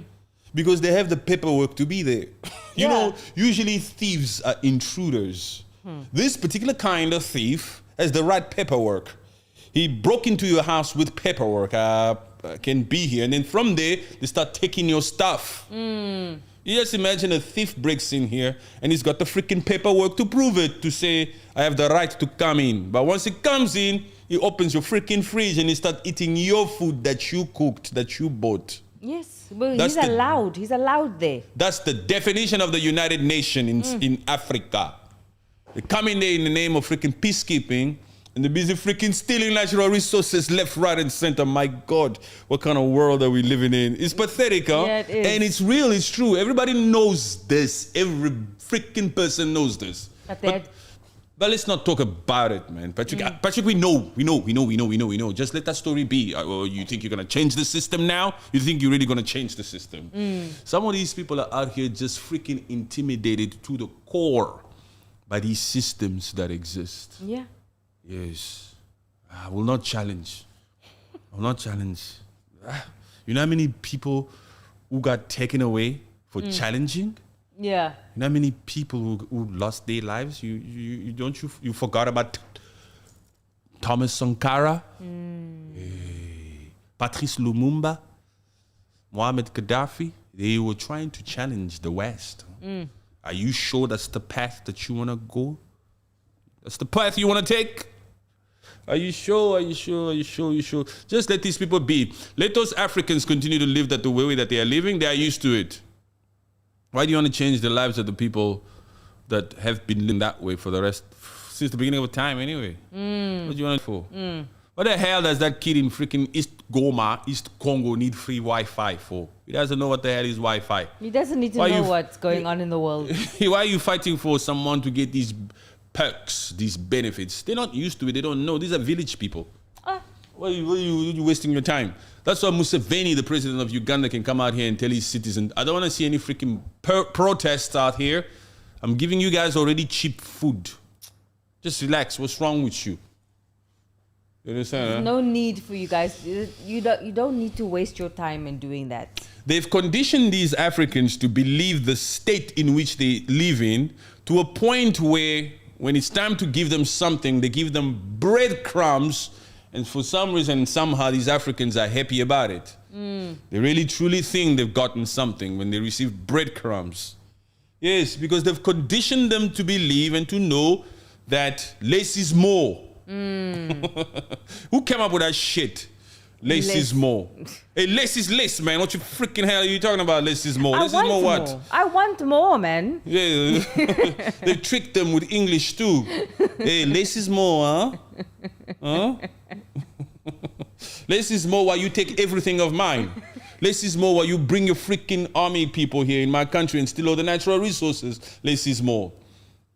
Because they have the paperwork to be there. You know, usually thieves are intruders. This particular kind of thief has the right paperwork. He broke into your house with paperwork, can be here. And then from there, they start taking your stuff. You just imagine a thief breaks in here and he's got the freaking paperwork to prove it, to say, I have the right to come in. But once he comes in, he opens your freaking fridge and he starts eating your food that you cooked, that you bought. Yes, well, he's allowed. He's allowed there. That's the definition of the United Nations in Africa. They come in there in the name of freaking peacekeeping and they're busy freaking stealing natural resources left, right, and center. My God, what kind of world are we living in? It's pathetic, huh? Yeah, it is. And it's real, it's true. Everybody knows this. Every freaking person knows this. But let's not talk about it, man. Patrick, we know. Just let that story be. Or you think you're going to change the system now? You think you're really going to change the system? Some of these people are out here just freaking intimidated to the core by these systems that exist. Yeah. Yes. I will not challenge. You know how many people who got taken away for challenging? Yeah. You know how many people who lost their lives? You forgot about Thomas Sankara, Patrice Lumumba, Mohamed Gaddafi. They were trying to challenge the West. Are you sure that's the path that you want to go? That's the path you want to take? Are you sure? Just let these people be. Let those Africans continue to live that the way that they are living. They are used to it. Why do you want to change the lives of the people that have been living that way for the rest, since the beginning of time anyway? What do you want it for? What the hell does that kid in freaking East Congo need free Wi-Fi for? He doesn't know what the hell is Wi-Fi. He doesn't need to know what's going on in the world. Why are you fighting for someone to get these perks, these benefits? They're not used to it. They don't know. These are village people. Why are you wasting your time? That's why Museveni, the president of Uganda, can come out here and tell his citizens, I don't want to see any freaking protests out here. I'm giving you guys already cheap food. Just relax. What's wrong with you? You understand? There's no need for you guys. You don't need to waste your time in doing that. They've conditioned these Africans to believe the state in which they live in to a point where when it's time to give them something, they give them breadcrumbs. And for some reason, somehow, these Africans are happy about it. They really, truly think they've gotten something when they receive breadcrumbs. Yes, because they've conditioned them to believe and to know that less is more. Who came up with that shit? Less is more. Hey, less is less, man. What you freaking hell are you talking about? Less is more. Less is more what? I want more, man. Yeah, they tricked them with English too. Hey, less is more, huh? Less is more while you take everything of mine. Less is more while you bring your freaking army people here in my country and steal all the natural resources. Less is more.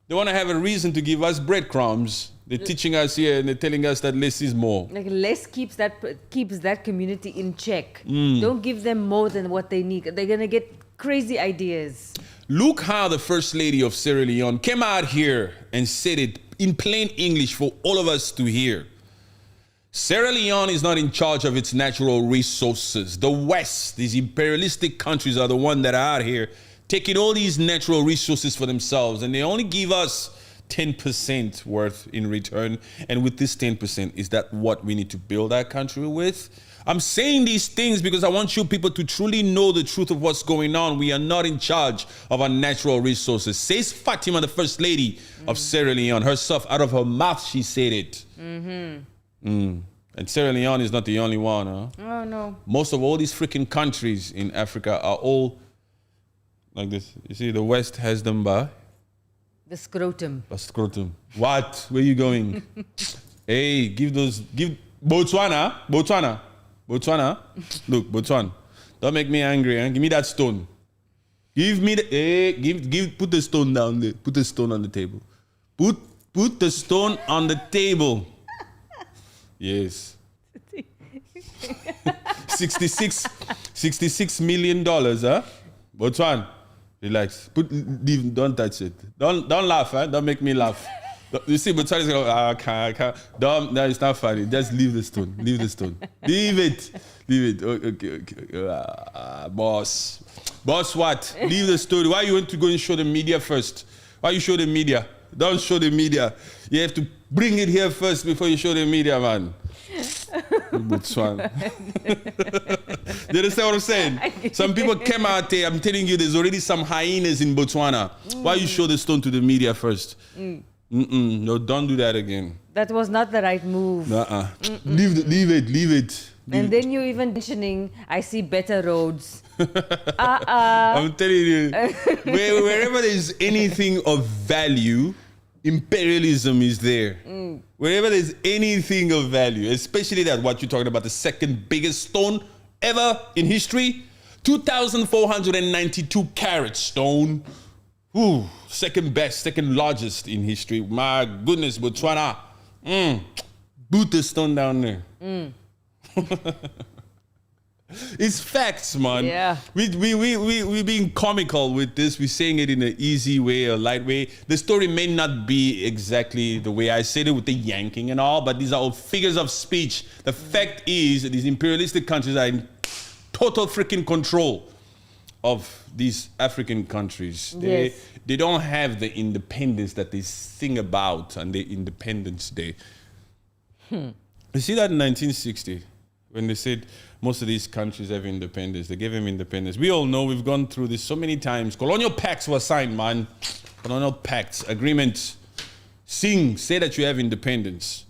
They want to have a reason to give us breadcrumbs. They're teaching us here and they're telling us that less is more. Like less keeps that community in check. Don't give them more than what they need. They're gonna get crazy ideas. Look how the First Lady of Sierra Leone came out here and said it in plain English for all of us to hear. Sierra Leone is not in charge of its natural resources. The West, these imperialistic countries, are the ones that are out here taking all these natural resources for themselves, and they only give us 10% worth in return. And with this 10%, is that what we need to build our country with? I'm saying these things because I want you people to truly know the truth of what's going on. We are not in charge of our natural resources. Says Fatima, the First Lady of Sierra Leone. Herself, out of her mouth, she said it. And Sierra Leone is not the only one, huh? Oh, no. Most of all these freaking countries in Africa are all like this. You see, the West has them by The scrotum. scrotum. What? Where you going? Hey, give Botswana. Look, Botswana. Don't make me angry, eh? Give me that stone. Give me put the stone down there. Put the stone on the table. Put the stone on the table. Yes. $66 million, huh? Botswana, relax. Don't touch it. Don't laugh, huh? Don't make me laugh. You see, Botswana is going, I can't. Don't, no, it's not funny. Just leave the stone. Leave the stone. Leave it. Okay. Boss, what? Leave the story. Why you want to go and show the media first? Why you show the media? Don't show the media. You have to bring it here first before you show the media, man. Botswana. You understand what I'm saying? Some people came out there. I'm telling you, there's already some hyenas in Botswana. Why you show the stone to the media first? No, don't do that again. That was not the right move. Leave it. And then you even mentioning, I see better roads. I'm telling you, wherever there's anything of value, imperialism is there. Wherever there's anything of value, especially that what you're talking about, the second biggest stone ever in history, 2,492 carat stone. Ooh, second best, second largest in history. My goodness, Botswana. Boot the stone down there. It's facts, man. Yeah. We being comical with this. We're saying it in an easy way, a light way. The story may not be exactly the way I said it with the yanking and all, but these are all figures of speech. The fact is that these imperialistic countries are in total freaking control of these African countries. Yes. They don't have the independence that they sing about on their Independence Day. You see that in 1960, when they said most of these countries have independence, they gave them independence. We all know, we've gone through this so many times. Colonial pacts were signed, man. Colonial pacts, agreements. Say that you have independence.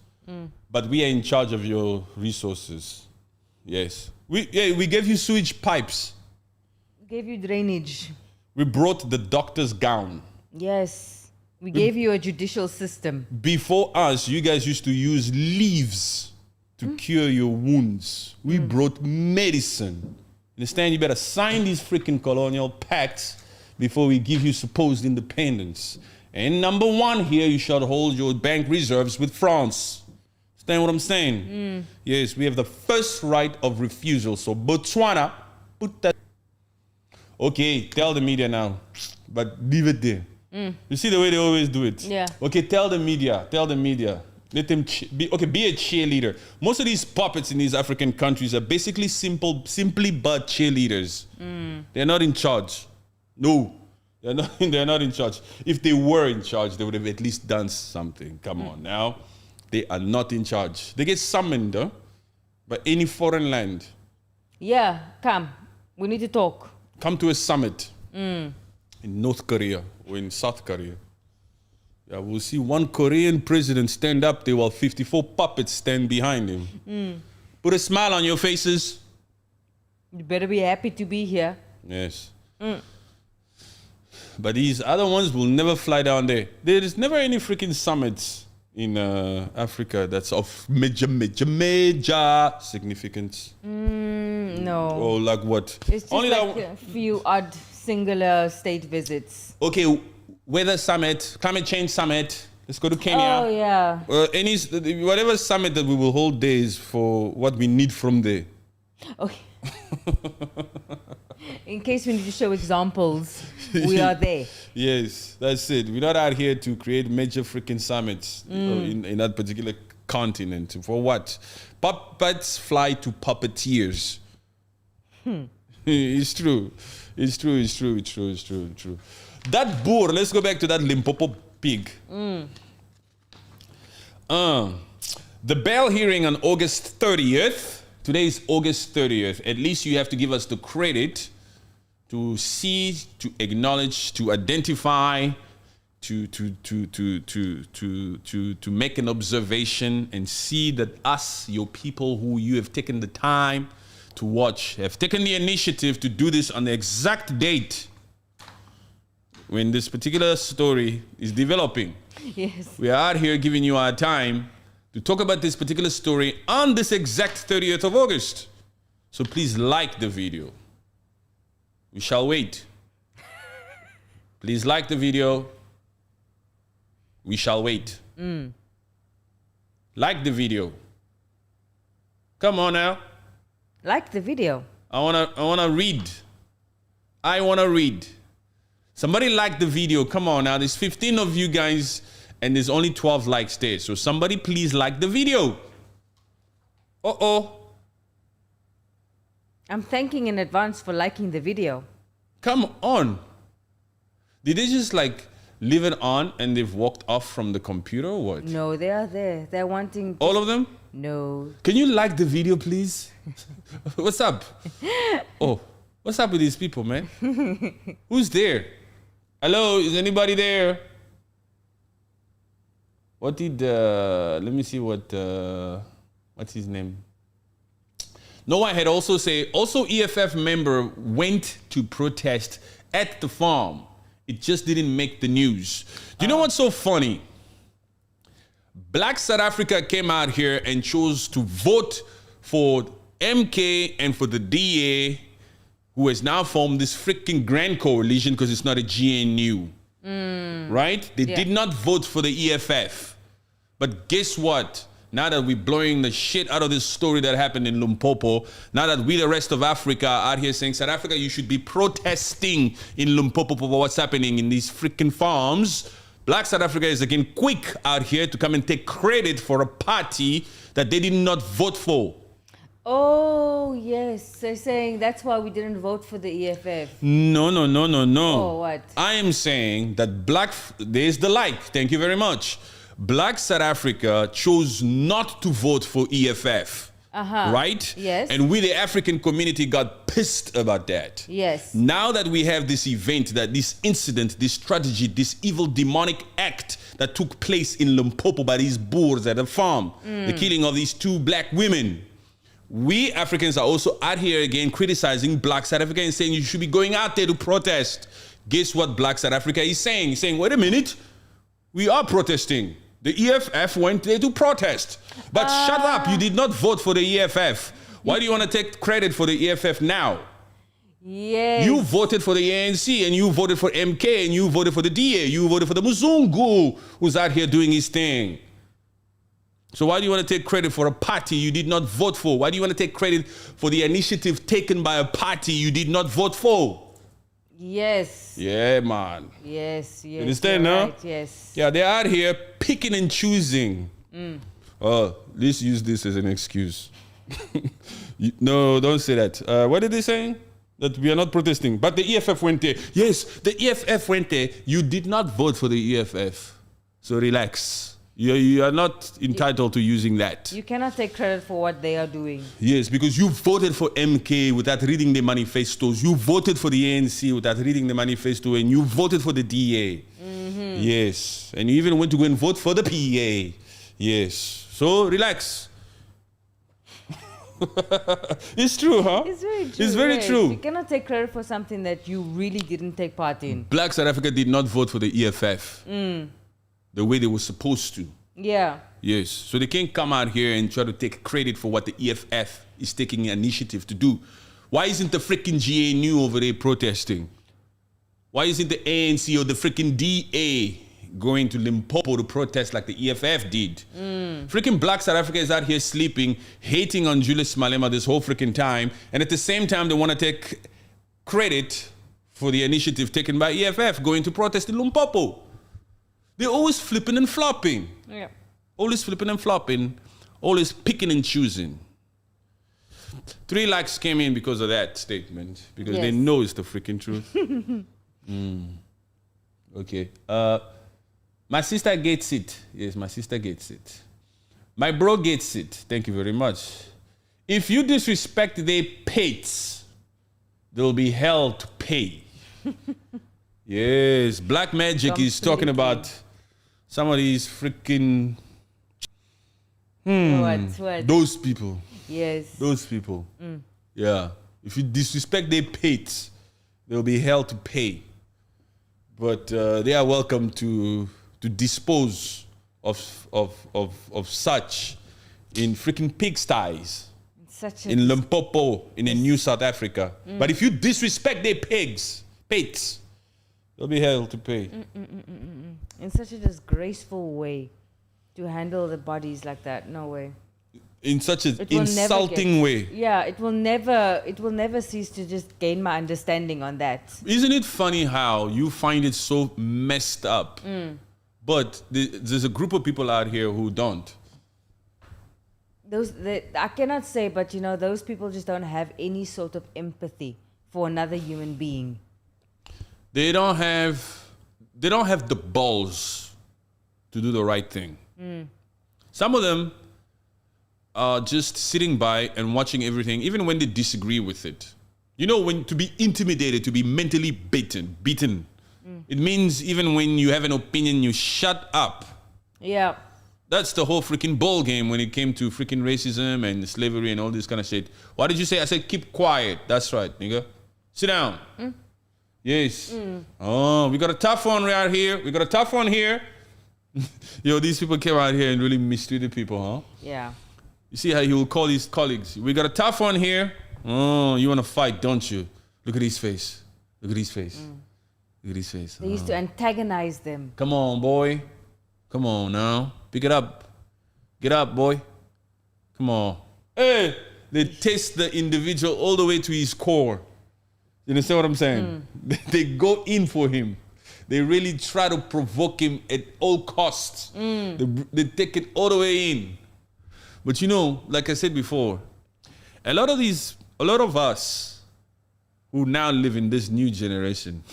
But we are in charge of your resources. Yes. We gave you sewage pipes. Gave you drainage. We brought the doctor's gown. Yes. We gave you a judicial system. Before us, you guys used to use leaves to cure your wounds. We brought medicine. Understand? You better sign these freaking colonial pacts before we give you supposed independence. And number one here, you shall hold your bank reserves with France. Understand what I'm saying? Yes, we have the first right of refusal. So Botswana, put that. Okay, tell the media now, but leave it there. You see the way they always do it? Yeah. Okay, tell the media. Let them be a cheerleader. Most of these puppets in these African countries are basically simply but cheerleaders. They're not in charge. No, they're not in charge. If they were in charge, they would have at least done something. Come on now. They are not in charge. They get summoned by any foreign land. Yeah, come. We need to talk. Come to a summit in North Korea or in South Korea. Yeah, we'll see one Korean president stand up there while 54 puppets stand behind him. Put a smile on your faces. You better be happy to be here. Yes. But these other ones will never fly down there. There is never any freaking summits in Africa that's of major significance. No. Or like what? It's just Only like that. a few odd singular state visits. Okay, weather summit, climate change summit. Let's go to Kenya. Oh, yeah. Whatever summit that we will hold there is for what we need from there. Okay. In case we need to show examples, we are there. Yes, that's it. We're not out here to create major freaking summits in that particular continent. For what? Puppets fly to puppeteers. It's true. That Boer, let's go back to that Limpopo pig. The bail hearing on August 30th. Today is August 30th. At least you have to give us the credit to see, to acknowledge, to identify, to make an observation and see that us, your people who you have taken the time to watch, have taken the initiative to do this on the exact date when this particular story is developing. Yes. We are out here giving you our time to talk about this particular story on this exact 30th of August. So please like the video. We shall wait. Please like the video. We shall wait. Like the video. Come on now. Like the video. I wanna read. I wanna read. Somebody like the video. Come on now. There's 15 of you guys and there's only 12 likes there. So somebody please like the video. I'm thanking in advance for liking the video. Come on. Did they just like leave it on and they've walked off from the computer or what? No, they are there. They're wanting... All of them? No. Can you like the video, please? What's up? Oh, what's up with these people, man? Who's there? Hello, is anybody there? What did, let me see what's his name? Noah had also say, also EFF member went to protest at the farm. It just didn't make the news. Do you know what's so funny? Black South Africa came out here and chose to vote for MK and for the DA, who has now formed this freaking grand coalition because it's not a GNU. Right? They did not vote for the EFF. But guess what? Now that we're blowing the shit out of this story that happened in Limpopo, now that we, the rest of Africa, are out here saying, South Africa, you should be protesting in Limpopo for what's happening in these freaking farms, Black South Africa is again quick out here to come and take credit for a party that they did not vote for. Oh, yes. They're saying that's why we didn't vote for the EFF. No. Oh, what? I am saying that there's the like. Thank you very much. Black South Africa chose not to vote for EFF. Right? Yes. And we, the African community, got pissed about that. Yes. Now that we have this event, that this incident, this strategy, this evil demonic act that took place in Limpopo by these Boers at a farm, the killing of these 2 black women, we Africans are also out here again criticizing Black South Africa and saying you should be going out there to protest. Guess what Black South Africa is saying? He's saying, wait a minute, we are protesting. The EFF went there to protest. But shut up, you did not vote for the EFF. Why do you want to take credit for the EFF now? Yes. You voted for the ANC and you voted for MK and you voted for the DA. You voted for the Muzungu who's out here doing his thing. So why do you want to take credit for a party you did not vote for? Why do you want to take credit for the initiative taken by a party you did not vote for? Yes. Yeah, man. Yes. You understand now? Right, yes. Yeah, they're out here picking and choosing. Let's use this as an excuse. No, don't say that. What did they say? That we are not protesting. But the EFF went there. Yes, the EFF went there. You did not vote for the EFF. So relax. You are not entitled to using that. You cannot take credit for what they are doing. Yes, because you voted for MK without reading the manifestos. You voted for the ANC without reading the manifesto. And you voted for the DA. Yes. And you even went to go and vote for the PA. Yes. So relax. It's true, huh? It's very true. It's very true. You cannot take credit for something that you really didn't take part in. Black South Africa did not vote for the EFF the way they were supposed to. Yeah. Yes. So they can't come out here and try to take credit for what the EFF is taking initiative to do. Why isn't the freaking GNU over there protesting? Why isn't the ANC or the freaking DA going to Limpopo to protest like the EFF did? Freaking Black South Africa is out here sleeping, hating on Julius Malema this whole freaking time, and at the same time they want to take credit for the initiative taken by EFF going to protest in Limpopo. They're always flipping and flopping. Yeah. Always flipping and flopping. Always picking and choosing. 3 likes came in because of that statement. Because they know it's the freaking truth. Okay. My sister gets it. Yes, my sister gets it. My bro gets it. Thank you very much. If you disrespect their pets, there will be hell to pay. Yes, Black Magic is talking Completely. about some of these freaking What? those people. Yes. Those people. Yeah. If you disrespect their pates, they'll be hell to pay. But they are welcome to dispose of such in freaking pigsties Such a in Limpopo in a new South Africa. But if you disrespect their pates, they'll be hell to pay. in such a disgraceful way to handle the bodies like that. No way. In such an It will never insulting get- way. Yeah, it will never cease to just gain my understanding on that. Isn't it funny how you find it so messed up, but there's a group of people out here who don't? I cannot say, but those people just don't have any sort of empathy for another human being. They don't have the balls to do the right thing. Some of them are just sitting by and watching everything, even when they disagree with it. When to be intimidated, to be mentally beaten. It means even when you have an opinion, you shut up. Yeah. That's the whole freaking ball game when it came to freaking racism and slavery and all this kind of shit. What did you say? I said, keep quiet. That's right, nigga. Sit down. Yes. Oh, we got a tough one right here. We got a tough one here. These people came out here and really mistreated people, huh? Yeah. You see how he will call his colleagues. We got a tough one here. Oh, you want to fight, don't you? Look at his face. Look at his face. Look at his face. They used to antagonize them. Come on, boy. Come on now. Pick it up. Get up, boy. Come on. Hey! They test the individual all the way to his core. You understand what I'm saying? They go in for him. They really try to provoke him at all costs. They take it all the way in. But like I said before, a lot of us who now live in this new generation,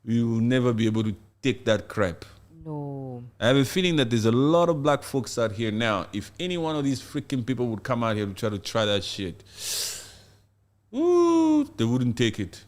we will never be able to take that crap. No. I have a feeling that there's a lot of black folks out here now. If any one of these freaking people would come out here to try that shit, ooh, they wouldn't take it.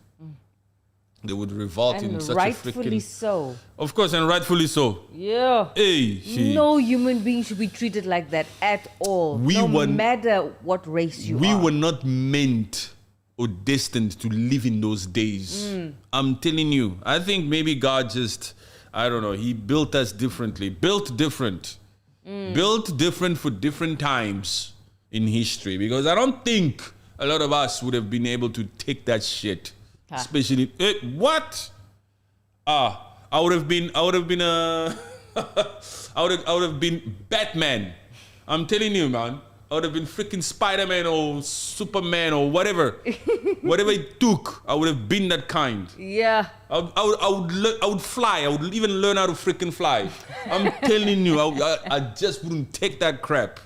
They would revolt in And such a rightfully freaking... so. Of course, and rightfully so. Yeah. Hey, shit. No human being should be treated like that at all. No matter what race you We are. were not meant or destined to live in those days. I'm telling you. I think maybe God just, I don't know, he built us differently. Built different. Built different for different times in history. Because I don't think a lot of us would have been able to take that shit. Especially, what? I would have been I would have been Batman. I'm telling you, man. I would have been freaking Spider-Man or Superman or whatever. Whatever it took, I would have been that kind. Yeah. I would fly. I would even learn how to freaking fly. I'm telling you, I just wouldn't take that crap.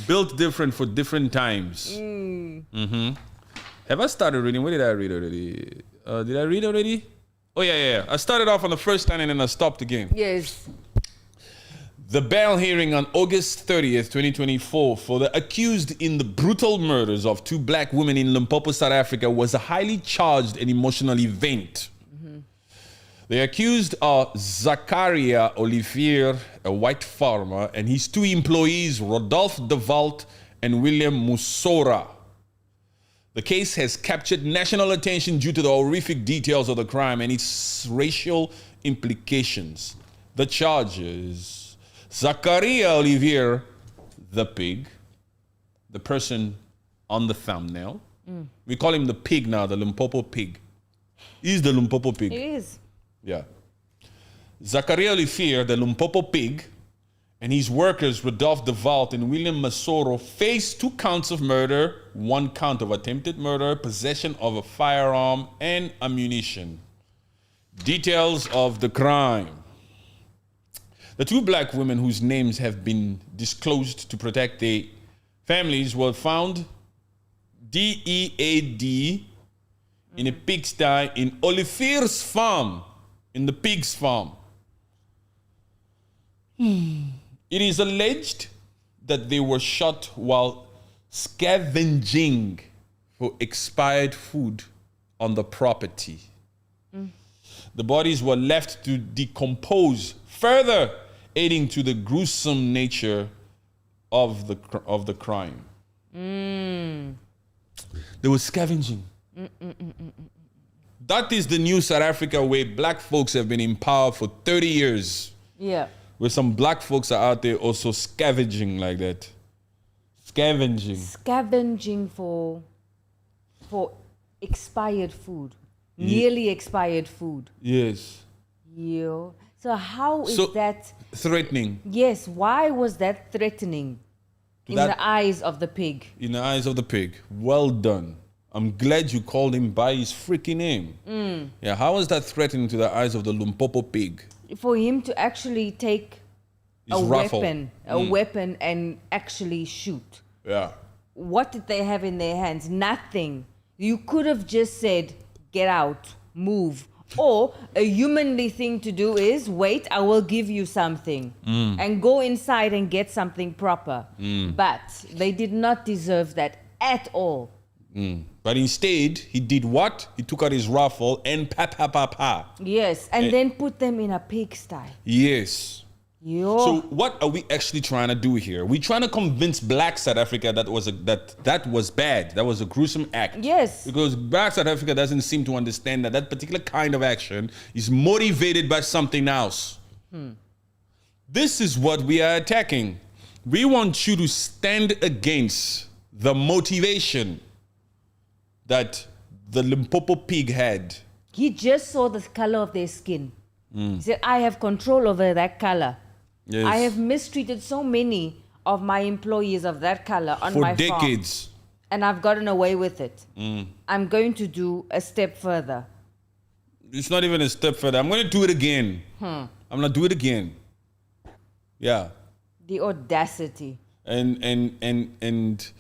Built different for different times. Have I started reading? What did I read already? Did I read already? Oh, yeah. I started off on the first line and then I stopped again. Yes. The bail hearing on August 30th, 2024 for the accused in the brutal murders of two black women in Limpopo, South Africa was a highly charged and emotional event. The accused are Zakaria Olivier, a white farmer, and his two employees, Rodolphe De Walt and William Musora. The case has captured national attention due to the horrific details of the crime and its racial implications. The charges: Zakaria Olivier, the pig, the person on the thumbnail. We call him the pig now, the Limpopo pig. He's the Limpopo pig. It is. Yeah. Zakaria Olivier, the Limpopo pig, and his workers, Rodolphe De Walt and William Masoro, face 2 counts of murder, 1 count of attempted murder, possession of a firearm, and ammunition. Details of the crime. The 2 black women whose names have been disclosed to protect their families were found DEAD in a pigsty in Olivier's farm, in the pig's farm. It is alleged that they were shot while scavenging for expired food on the property. The bodies were left to decompose, further aiding to the gruesome nature of the crime. They were scavenging. That is the new South Africa where black folks have been in power for 30 years. Yeah. Where some black folks are out there also scavenging like that. Scavenging for expired food. Nearly expired food. Yes. Yo. So how is that threatening? Yes, why was that threatening in the eyes of the pig? In the eyes of the pig. Well done. I'm glad you called him by his freaking name. Yeah, how was that threatening to the eyes of the Limpopo pig? For him to actually take His weapon and actually shoot. Yeah. What did they have in their hands? Nothing. You could have just said, get out, move. Or a humanly thing to do is, wait, I will give you something. And go inside and get something proper. But they did not deserve that at all. But instead, he did what? He took out his rifle and pa. Yes, and then put them in a pigsty. Yes. Yo. So what are we actually trying to do here? We're trying to convince black South Africa that was bad. That was a gruesome act. Yes. Because black South Africa doesn't seem to understand that particular kind of action is motivated by something else. This is what we are attacking. We want you to stand against the motivation that the Limpopo pig had. He just saw the color of their skin. He said, I have control over that color. Yes. I have mistreated so many of my employees of that color on my farm. For decades. And I've gotten away with it. I'm going to do a step further. It's not even a step further. I'm going to do it again. I'm going to do it again. Yeah. The audacity. And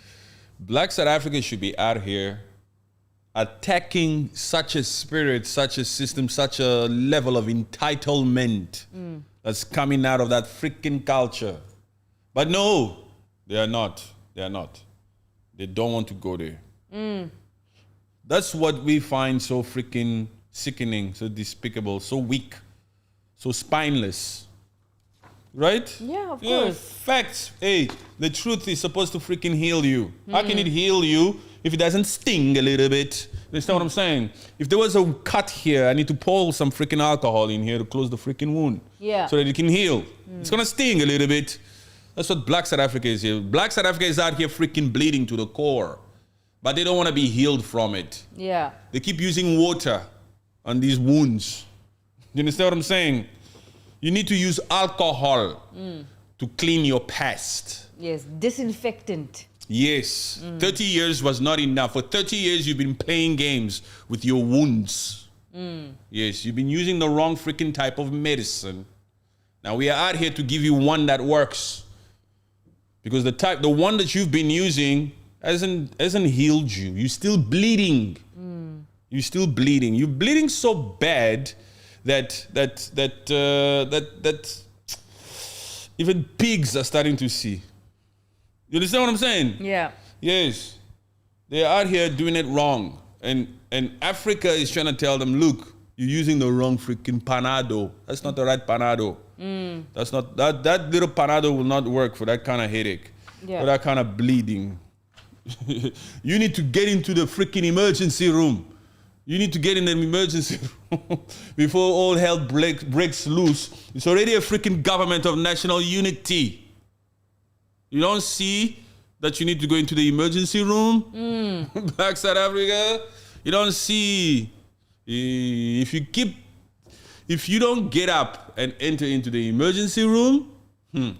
black South Africa should be out here attacking such a spirit, such a system, such a level of entitlement that's coming out of that freaking culture. But no, they are not. They are not. They don't want to go there. That's what we find so freaking sickening, so despicable, so weak, so spineless. Right? Yeah, of course. Facts. Hey, the truth is supposed to freaking heal you. How can it heal you if it doesn't sting a little bit? You understand what I'm saying? If there was a cut here, I need to pour some freaking alcohol in here to close the freaking wound. Yeah. So that it can heal. It's gonna sting a little bit. That's what black South Africa is here. Black South Africa is out here freaking bleeding to the core. But they don't want to be healed from it. Yeah. They keep using water on these wounds. You understand what I'm saying? You need to use alcohol to clean your past. Yes, disinfectant. Yes, 30 years was not enough. For 30 years, you've been playing games with your wounds. Yes, you've been using the wrong freaking type of medicine. Now we are out here to give you one that works. Because the one that you've been using hasn't healed you. You're still bleeding. You're still bleeding. You're bleeding so bad that even pigs are starting to see. You understand what I'm saying? Yeah. Yes. They're out here doing it wrong. And Africa is trying to tell them, look, you're using the wrong freaking panado. That's not the right panado. That's not that little panado will not work for that kind of headache. Yeah. For that kind of bleeding. You need to get into the freaking emergency room. You need to get in the emergency room before all hell breaks loose. It's already a freaking government of national unity. You don't see that you need to go into the emergency room? Black South Africa? You don't see. If you don't get up and enter into the emergency room, you're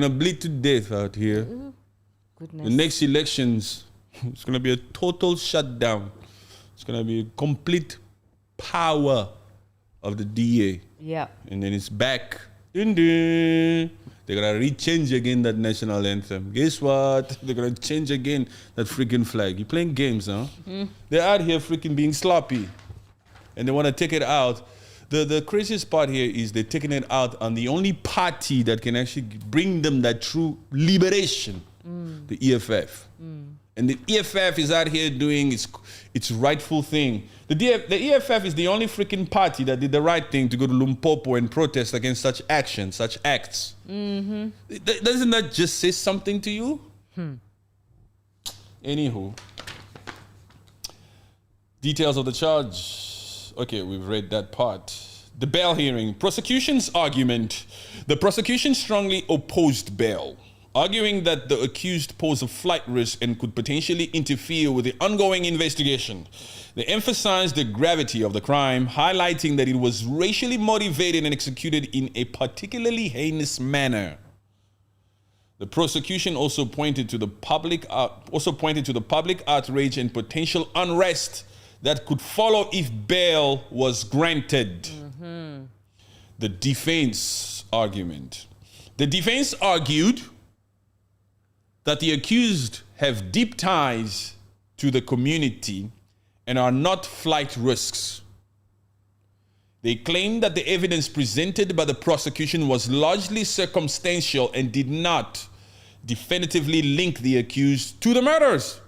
going to bleed to death out here. Goodness. The next elections, it's going to be a total shutdown. It's going to be a complete power of the DA. Yeah. And then it's back. Dun, dun. They're going to re-change again that national anthem. Guess what? They're going to change again that freaking flag. You're playing games, huh? They're out here freaking being sloppy. And they want to take it out. The craziest part here is they're taking it out on the only party that can actually bring them that true liberation, the EFF. And the EFF is out here doing its rightful thing. The EFF is the only freaking party that did the right thing to go to Limpopo and protest against such actions, such acts. Mm-hmm. Doesn't that just say something to you? Anywho. Details of the charge. Okay, we've read that part. The bail hearing. Prosecution's argument. The prosecution strongly opposed bail, arguing that the accused posed a flight risk and could potentially interfere with the ongoing investigation. They emphasized the gravity of the crime, highlighting that it was racially motivated and executed in a particularly heinous manner. The prosecution also pointed to the public outrage and potential unrest that could follow if bail was granted. Mm-hmm. The defense argument. The defense argued that the accused have deep ties to the community and are not flight risks. They claimed that the evidence presented by the prosecution was largely circumstantial and did not definitively link the accused to the murders.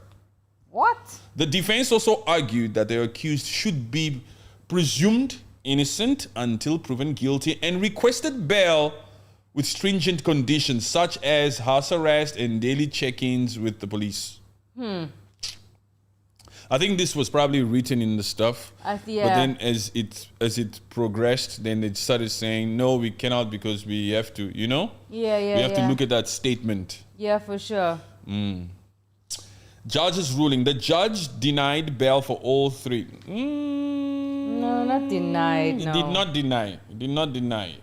What? The defense also argued that the accused should be presumed innocent until proven guilty and requested bail with stringent conditions such as house arrest and daily check-ins with the police. I think this was probably written in the stuff. Yeah. But then as it progressed, then it started saying, no, we cannot because we have to, you know? Yeah. We have to look at that statement. Yeah, for sure. Judge's ruling. The judge denied bail for all three. No, not denied. He No. did not deny. He did not deny.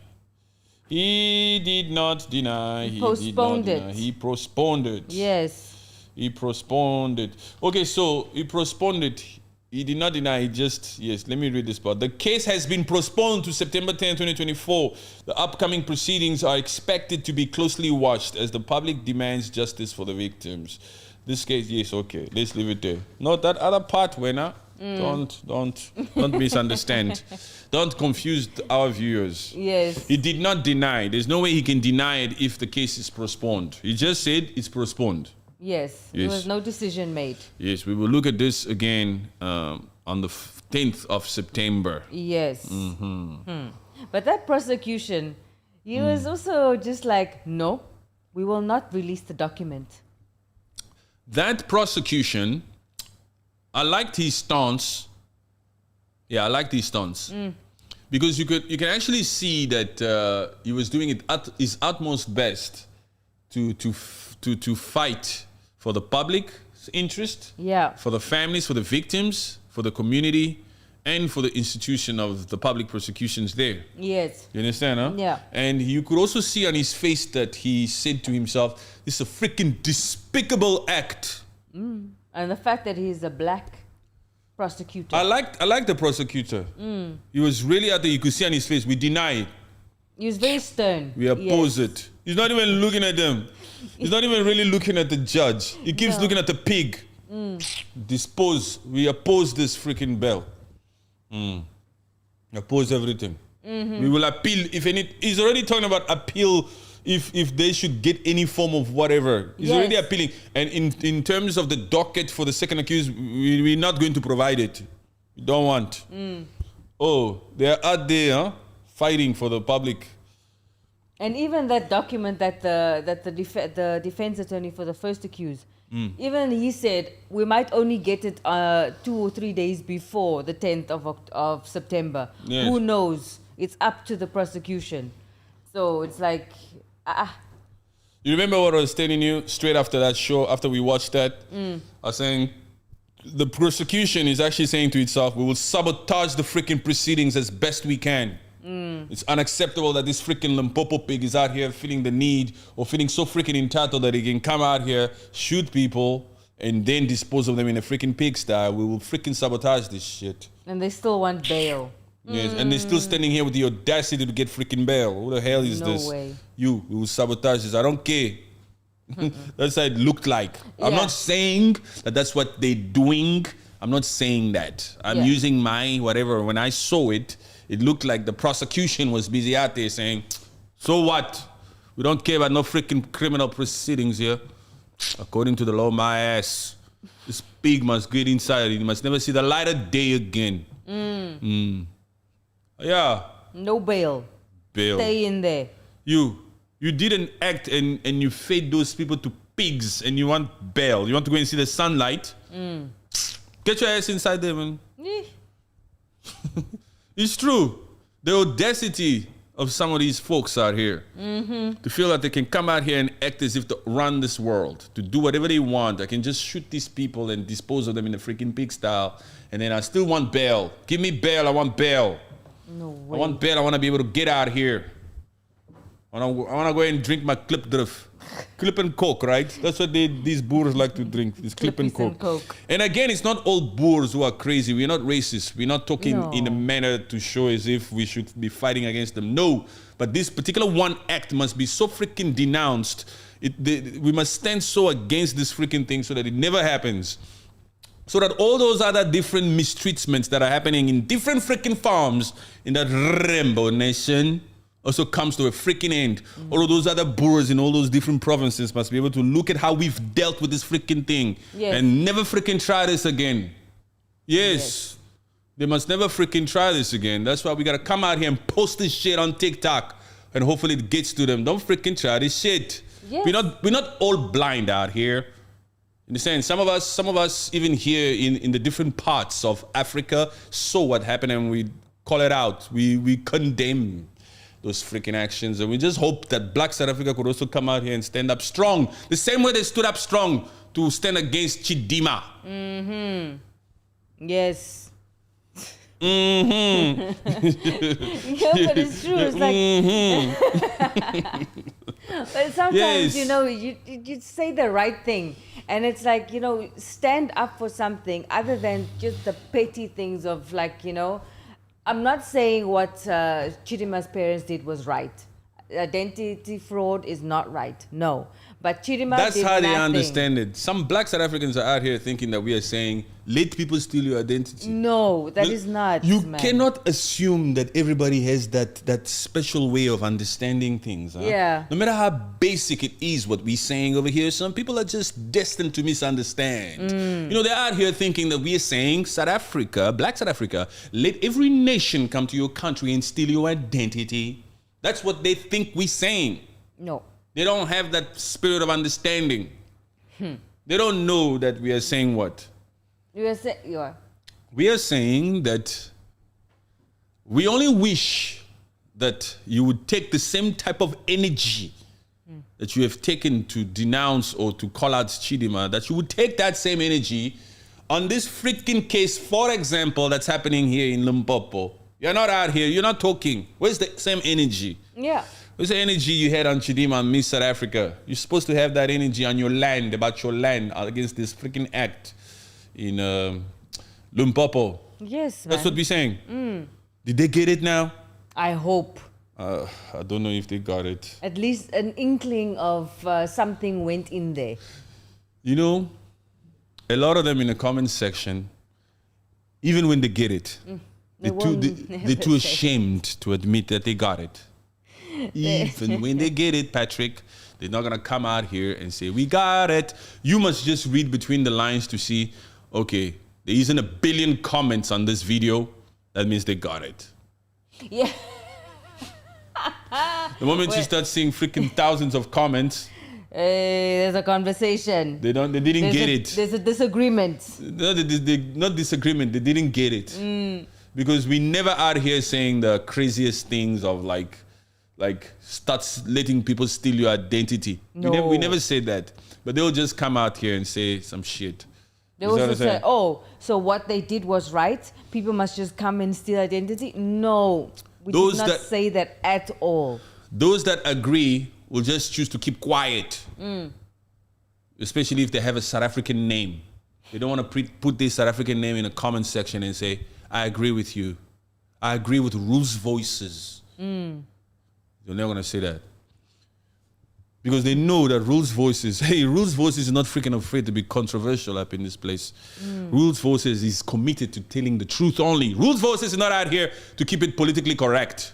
He did not deny. He postponed it. He postponed it. Yes. He postponed it. Okay, so he postponed it. He did not deny. He just, yes, let me read this part. The case has been postponed to September 10, 2024. The upcoming proceedings are expected to be closely watched as the public demands justice for the victims. This case, yes, okay, let's leave it there. Not that other part, Wena. Don't misunderstand. Don't confuse our viewers. Yes. He did not deny. There's no way he can deny it if the case is postponed. He just said it's postponed. Yes. There was no decision made. Yes, we will look at this again on the 10th of September. Yes. But that prosecution, he was also just like, no, we will not release the document. That prosecution, I liked his stance. Yeah, I liked his stance. Because you can actually see that he was doing it at his utmost best to fight for the public's interest, for the families, for the victims, for the community, and for the institution of the public prosecutions there. Yes. You understand, huh? Yeah. And you could also see on his face that he said to himself, this is a freaking despicable act. And the fact that he's a black prosecutor. I like the prosecutor. He was really out there. You could see on his face, we deny it. He was very stern. We oppose it. He's not even looking at them. He's not even really looking at the judge. He keeps looking at the pig. Dispose. We oppose this freaking bill. Oppose everything. We will appeal if any. He's already talking about appeal if they should get any form of whatever. He's already appealing. And in terms of the docket for the second accused, we're not going to provide it. We don't want. Oh, they're out there fighting for the public. And even that document that the defense attorney for the first accused, even he said we might only get it 2 or 3 days before the 10th of September. Yes. Who knows? It's up to the prosecution. So it's like, You remember what I was telling you straight after that show, after we watched that? I was saying the prosecution is actually saying to itself, we will sabotage the freaking proceedings as best we can. It's unacceptable that this freaking Limpopo pig is out here feeling the need or feeling so freaking entitled that he can come out here, shoot people, and then dispose of them in a freaking pigsty. We will freaking sabotage this shit. And they still want bail. Yes, and they're still standing here with the audacity to get freaking bail. Who the hell is this? No way. We will sabotage this. I don't care. That's how it looked like. I'm not saying that that's what they're doing. I'm not saying that. I'm using my whatever. When I saw it, it looked like the prosecution was busy out there saying, so what? We don't care about no freaking criminal proceedings here. According to the law, my ass. This pig must get inside. He must never see the light of day again. Yeah. No bail. Bail. Stay in there. You did an act and you fed those people to pigs and you want bail. You want to go and see the sunlight. Get your ass inside there, man. It's true. The audacity of some of these folks out here to feel that they can come out here and act as if to run this world, to do whatever they want. I can just shoot these people and dispose of them in a freaking pig style, and then I still want bail. Give me bail. I want bail. No way. I want bail. I want to be able to get out here. I want to go and drink my clip drift. Clip and Coke, right? That's what these Boers like to drink. This clip and Coke. And again, it's not all Boers who are crazy. We're not racist. We're not talking in a manner to show as if we should be fighting against them. No. But this particular one act must be so freaking denounced. We must stand so against this freaking thing so that it never happens. So that all those other different mistreatments that are happening in different freaking farms in that Rainbow Nation also comes to a freaking end. All of those other Boers in all those different provinces must be able to look at how we've dealt with this freaking thing and never freaking try this again. Yes. They must never freaking try this again. That's why we gotta come out here and post this shit on TikTok and hopefully it gets to them. Don't freaking try this shit. Yes. We're not all blind out here. In the sense, some of us even here in the different parts of Africa saw what happened and we call it out. We condemn those freaking actions, and we just hope that Black South Africa could also come out here and stand up strong, the same way they stood up strong to stand against Chidima. Yes. Mm-hmm. Yeah, but it's true. It's like, but sometimes you say the right thing, and it's like stand up for something other than just the petty things of I'm not saying what Chidima's parents did was right. Identity fraud is not right. No. But Chidima That's did how they nothing. understand it. Some Black South Africans are out here thinking that we are saying, let people steal your identity. No, that is not. You man. cannot assume that everybody has that special way of understanding things. Huh? Yeah. No matter how basic it is what we're saying over here, some people are just destined to misunderstand. They're out here thinking that we are saying, South Africa, Black South Africa, let every nation come to your country and steal your identity. That's what they think we're saying. No. They don't have that spirit of understanding. They don't know that we are saying what? You are. We are saying that we only wish that you would take the same type of energy that you have taken to denounce or to call out Chidima, that you would take that same energy on this freaking case, for example, that's happening here in Limpopo. You're not out here. You're not talking. Where's the same energy? Yeah. Where's the energy you had on Chidima and Miss South Africa? You're supposed to have that energy on your land, about your land, against this freaking act in Limpopo. Yes, That's man. what we're saying. Did they get it now? I hope. I don't know if they got it. At least an inkling of something went in there. A lot of them in the comment section, even when they get it, they're too ashamed to admit that they got it. Even when they get it, Patrick, they're not going to come out here and say, we got it. You must just read between the lines to see, okay, there isn't 1 billion comments on this video. That means they got it. Yeah. The moment you start seeing freaking thousands of comments, there's a conversation. they didn't get it. There's a disagreement. No, not disagreement. They didn't get it. Because we never out here saying the craziest things of like starts letting people steal your identity. No. We never said that. But they'll just come out here and say some shit. They also say, so what they did was right. People must just come and steal identity. No, we did not say that at all. Those that agree will just choose to keep quiet. Especially if they have a South African name. They don't want to put their South African name in a comment section and say, I agree with you. I agree with Rule's voices. They're never going to say that. Because they know that Rule's voices is not freaking afraid to be controversial up in this place. Rule's voices is committed to telling the truth only. Rule's voices is not out here to keep it politically correct.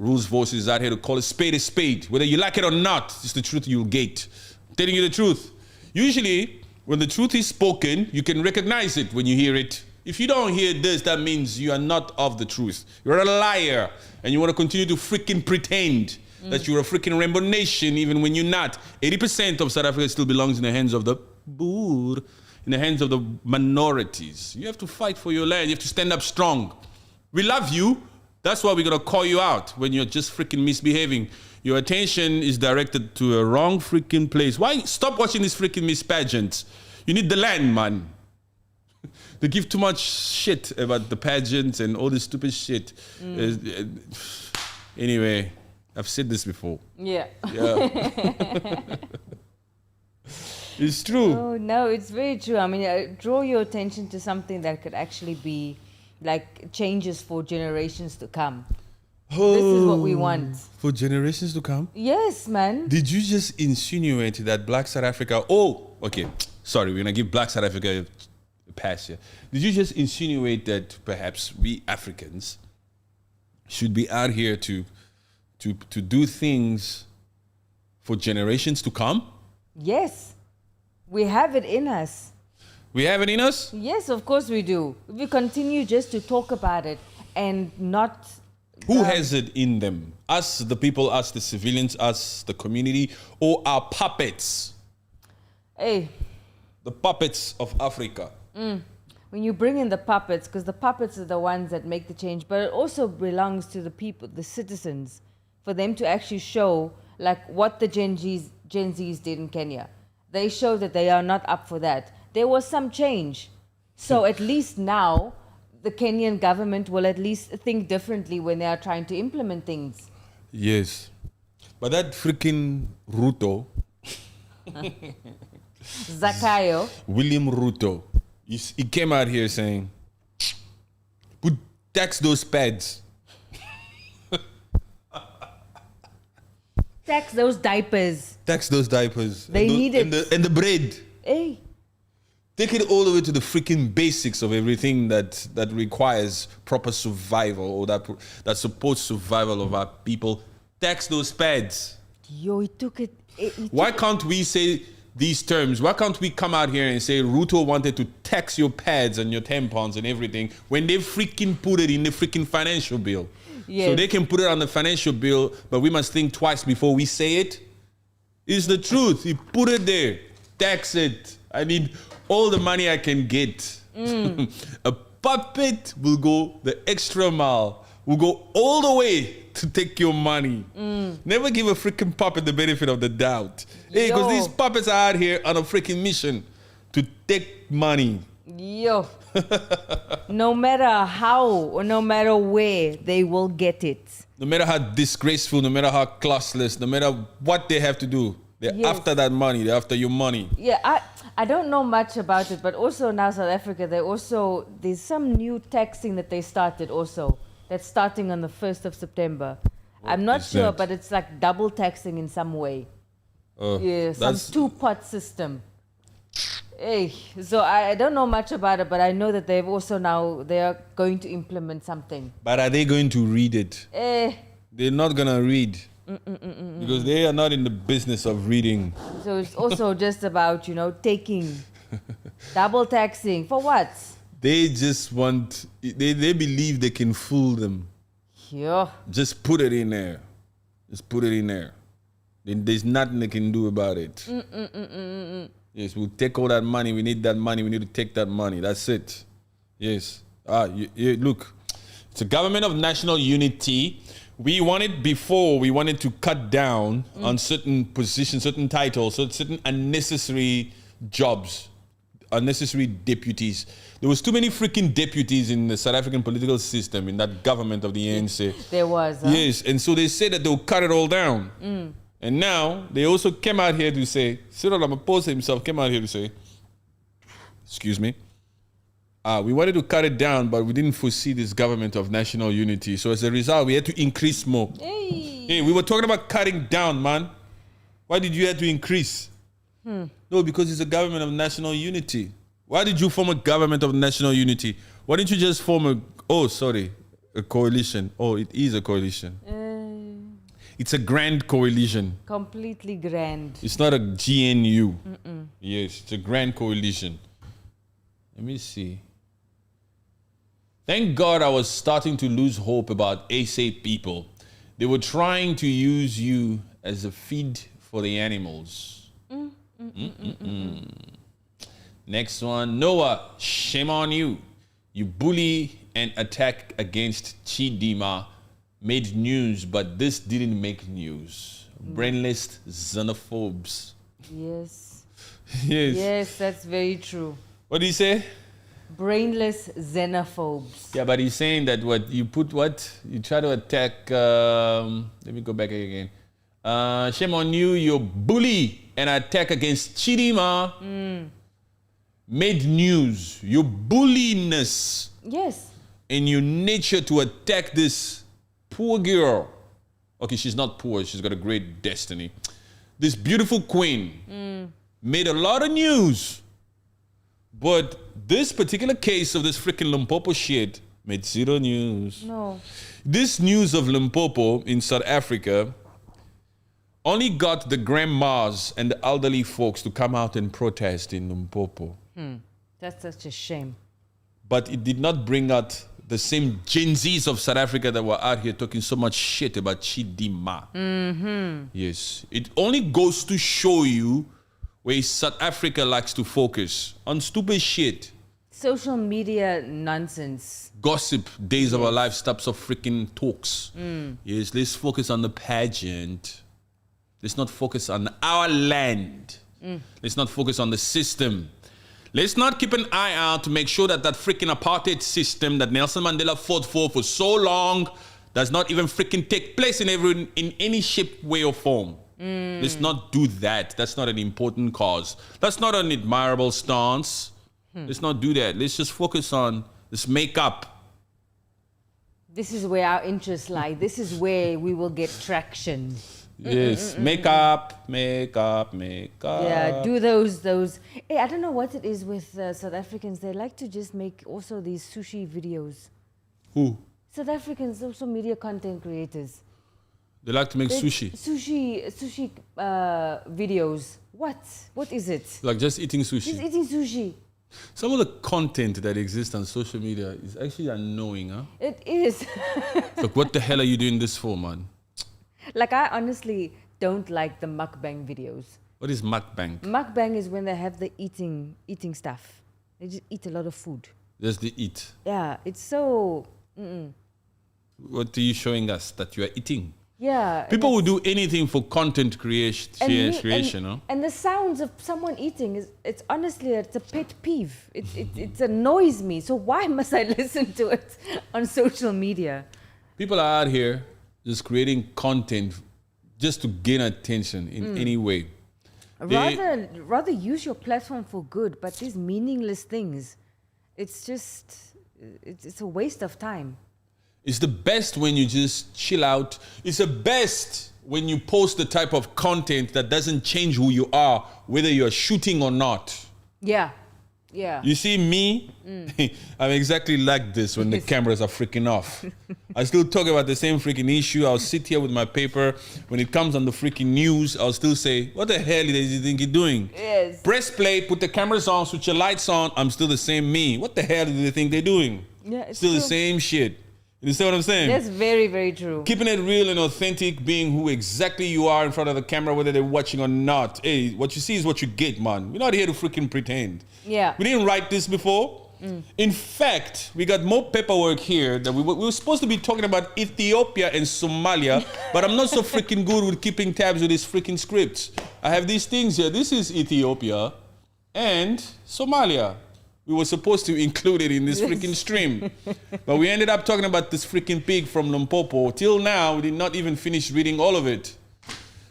Rule's voices is out here to call a spade. Whether you like it or not, it's the truth you'll get. I'm telling you the truth. Usually, When the truth is spoken, you can recognize it when you hear it. If you don't hear this, that means you are not of the truth. You're a liar, and you want to continue to freaking pretend that you're a freaking Rainbow Nation, even when you're not. 80% of South Africa still belongs in the hands of the Boer, in the hands of the minorities. You have to fight for your land. You have to stand up strong. We love you. That's why we're going to call you out when you're just freaking misbehaving. Your attention is directed to a wrong freaking place. Why? Stop watching these freaking Miss pageants. You need the land, man. They give too much shit about the pageants and all this stupid shit. Anyway, I've said this before. Yeah. It's true. Oh, no, it's very true. I mean, draw your attention to something that could actually be like changes for generations to come. This is what we want. For generations to come? Yes, man. Did you just insinuate that Black South Africa... Oh, okay. Sorry, we're going to give Black South Africa a pass here. Did you just insinuate that perhaps we Africans should be out here to do things for generations to come? Yes. We have it in us. We have it in us? Yes, of course we do. If we continue just to talk about it and not... Who has it in them? Us, the people, us, the civilians, us, the community, or our puppets? Hey. The puppets of Africa. When you bring in the puppets, because the puppets are the ones that make the change, but it also belongs to the people, the citizens, for them to actually show like what the Gen Zs did in Kenya. They show that they are not up for that. There was some change. So at least now, the Kenyan government will at least think differently when they are trying to implement things. Yes. But that freaking Ruto, Zakayo. William Ruto, he came out here saying, tax those pads. Tax those diapers. Tax those diapers. They need it. And the bread. Hey. Take it all the way to the freaking basics of everything that requires proper survival or that supports survival of our people. Tax those pads. Yo, he took it. Why can't we say these terms? Why can't we come out here and say Ruto wanted to tax your pads and your tampons and everything when they freaking put it in the freaking financial bill? Yes. So they can put it on the financial bill, but we must think twice before we say it. It's the truth. He put it there. Tax it. I need all the money I can get. A puppet will go the extra mile, will go all the way to take your money. Never give a freaking puppet the benefit of the doubt. Hey, because these puppets are out here on a freaking mission to take money. Yo. No matter how or no matter where, they will get it. No matter how disgraceful, no matter how classless, no matter what they have to do. They're after that money. They're after your money. Yeah, I don't know much about it, but also now South Africa, there's some new taxing that they started also. That's starting on the 1st of September. I'm not sure, but it's like double taxing in some way. Yeah, some two-pot system. Hey, so I don't know much about it, but I know that they are going to implement something. But are they going to read it? They're not going to read. Because they are not in the business of reading. So it's also just about, taking, double taxing. For what? They just want, they believe they can fool them. Yeah. Just put it in there. Just put it in there. Then there's nothing they can do about it. Yes, we'll take all that money. We need that money. We need to take that money. That's it. Yes. Look, it's a government of national unity. We wanted to cut down on certain positions, certain titles, certain unnecessary jobs, unnecessary deputies. There was too many freaking deputies in the South African political system, in that government of the ANC. There was. Huh? Yes, and so they said that they'll cut it all down. And now they also came out here to say, Cyril Ramaphosa himself came out here to say, excuse me, we wanted to cut it down, but we didn't foresee this government of national unity. So as a result, we had to increase more. Hey, we were talking about cutting down, man. Why did you have to increase? No, because it's a government of national unity. Why did you form a government of national unity? Why didn't you just form a coalition? Oh, it is a coalition. It's a grand coalition. Completely grand. It's not a GNU. Yes, it's a grand coalition. Let me see. Thank God I was starting to lose hope about SA people. They were trying to use you as a feed for the animals. Next one. Noah, shame on you. You bully and attack against Chidima made news, but this didn't make news. Brainless xenophobes. Yes. Yes. Yes, that's very true. What do you say? Brainless xenophobes. Yeah, but he's saying that you try to attack. Let me go back again. Shame on you, you bully and attack against Chidima. Made news. Your bulliness. Yes. And your nature to attack this poor girl. Okay, she's not poor. She's got a great destiny. This beautiful queen made a lot of news. But this particular case of this freaking Limpopo shit made zero news. No. This news of Limpopo in South Africa only got the grandmas and the elderly folks to come out and protest in Limpopo. That's such a shame. But it did not bring out the same Gen Zs of South Africa that were out here talking so much shit about Chidima. Yes. It only goes to show you where South Africa likes to focus on stupid shit. Social media nonsense. Gossip, days of our life, stops of freaking talks. Yes, let's focus on the pageant. Let's not focus on our land. Let's not focus on the system. Let's not keep an eye out to make sure that that freaking apartheid system that Nelson Mandela fought for so long does not even freaking take place in any shape, way, or form. Let's not do that. That's not an important cause. That's not an admirable stance. Let's not do that. Let's just focus on this makeup. This is where our interests lie. This is where we will get traction. Yes, makeup. Yeah, do those. Hey, I don't know what it is with South Africans. They like to just make also these sushi videos. Who? South Africans, social media content creators. They like to make sushi. Sushi videos. What is it? Like just eating sushi. Just eating sushi. Some of the content that exists on social media is actually annoying, huh? It is. Like, what the hell are you doing this for, man? Like, I honestly don't like the mukbang videos. What is mukbang? Mukbang is when they have the eating stuff. They just eat a lot of food. Just the eat. Yeah, it's so... What are you showing us that you are eating? Yeah. People will do anything for content creation, huh? And the sounds of someone eating, it's honestly, it's a pet peeve. It annoys me. So why must I listen to it on social media? People are out here just creating content just to gain attention in any way. Rather use your platform for good, but these meaningless things, it's just, it's a waste of time. It's the best when you just chill out. It's the best when you post the type of content that doesn't change who you are, whether you're shooting or not. Yeah. You see me, I'm exactly like this when the cameras are freaking off. I still talk about the same freaking issue. I'll sit here with my paper. When it comes on the freaking news, I'll still say, what the hell do you think you're doing? Yes. Press play, put the cameras on, switch your lights on. I'm still the same me. What the hell do they think they're doing? Yeah, it's still true. the same shit. You understand what I'm saying? That's very, very true. Keeping it real and authentic, being who exactly you are in front of the camera, whether they're watching or not. Hey, what you see is what you get, man. We're not here to freaking pretend. Yeah. We didn't write this before. In fact, we got more paperwork here that we were supposed to be talking about Ethiopia and Somalia, but I'm not so freaking good with keeping tabs with these freaking scripts. I have these things here. This is Ethiopia and Somalia. We were supposed to include it in this freaking stream. But we ended up talking about this freaking pig from Limpopo. Till now, we did not even finish reading all of it.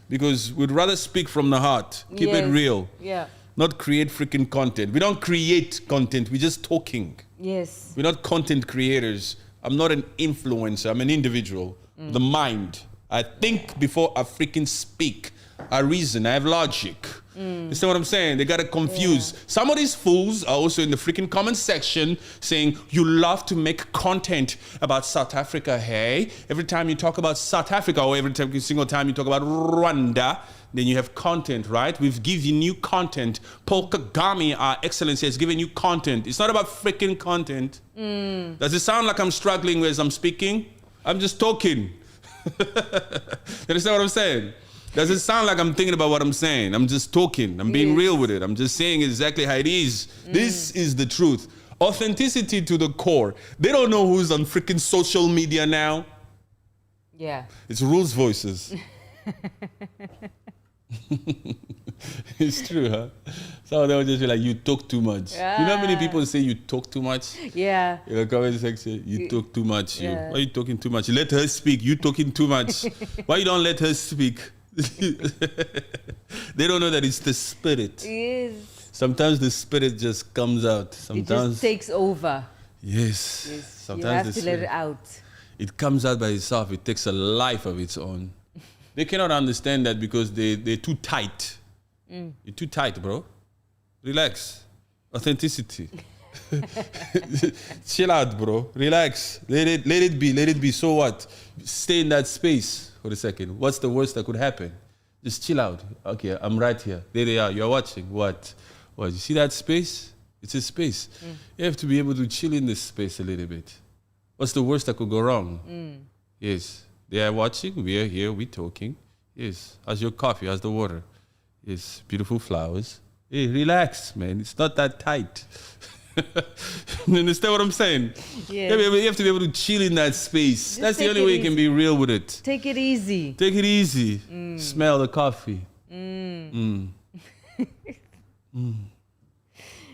Because we'd rather speak from the heart. Keep it real. Yeah. Not create freaking content. We don't create content. We're just talking. Yes. We're not content creators. I'm not an influencer. I'm an individual. The mind. I think before I freaking speak. I reason. I have logic. You see what I'm saying? They got it confused. Yeah. Some of these fools are also in the freaking comment section saying, you love to make content about South Africa, hey? Every time you talk about South Africa or every single time you talk about Rwanda, then you have content, right? We've given you content. Paul Kagame, our excellency, has given you content. It's not about freaking content. Does it sound like I'm struggling as I'm speaking? I'm just talking. You understand what I'm saying? Does it sound like I'm thinking about what I'm saying? I'm just talking. I'm being real with it. I'm just saying exactly how it is. This is the truth. Authenticity to the core. They don't know who's on freaking social media now. Yeah. It's Rules Voices. It's true, huh? Some of them will just be like, you talk too much. You know how many people say you talk too much? Yeah. In the comment section, you talk too much. You. Yeah. Why are you talking too much? You let her speak. You talking too much. Why you don't let her speak? They don't know that it's the spirit. Yes. Sometimes the spirit just comes out. Sometimes It just takes over. yes. Yes. Sometimes you have to let it out. it comes out by itself. It takes a life of its own. They cannot understand that because they're too tight. You're too tight, bro. Relax. Authenticity. Chill out, bro. Relax. Let it be. Let it be. So what? Stay in that space for a second. What's the worst that could happen? Just chill out. Okay, I'm right here. There they are. You're watching. What? You see that space? It's a space. You have to be able to chill in this space a little bit. What's the worst that could go wrong? Yes. They are watching. We are here. We're talking. Yes. How's your coffee? How's the water? Yes. Beautiful flowers. Hey, relax, man. It's not that tight. You understand what I'm saying? Yeah. You have to be able to chill in that space. Just That's the take only it way you can be real with it. Take it easy. Take it easy. Smell the coffee.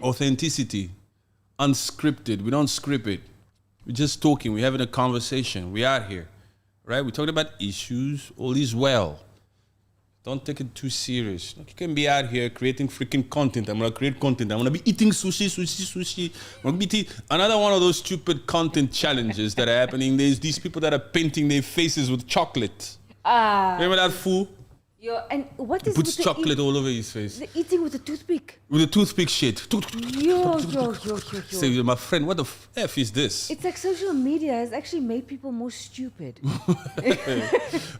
Authenticity. Unscripted. We don't script it. We're just talking. We're having a conversation. We are here. Right? We're talking about issues. All is well. Don't take it too serious. Like, you can be out here creating freaking content. I'm going to create content. I'm going to be eating sushi. I'm going to be eating another one of those stupid content challenges that are happening. There's these people that are painting their faces with chocolate. Remember that fool? And what is Puts with chocolate all over his face. the eating with a toothpick? With a toothpick shit. Yo. Say, my friend, what the F is this? It's like social media has actually made people more stupid.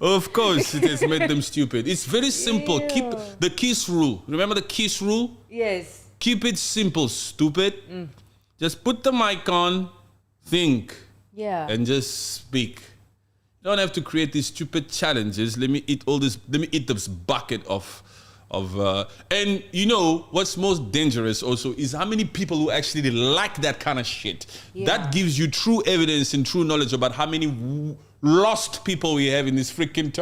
Of course, it has made them stupid. It's very simple. Yeah. Keep the KISS rule. Remember the KISS rule? Yes. Keep it simple, stupid. Just put the mic on, think, Yeah. and just speak. You don't have to create these stupid challenges. Let me eat all this. Let me eat this bucket of. And you know what's most dangerous also is how many people who actually like that kind of shit. Yeah. That gives you true evidence and true knowledge about how many lost people we have in this freaking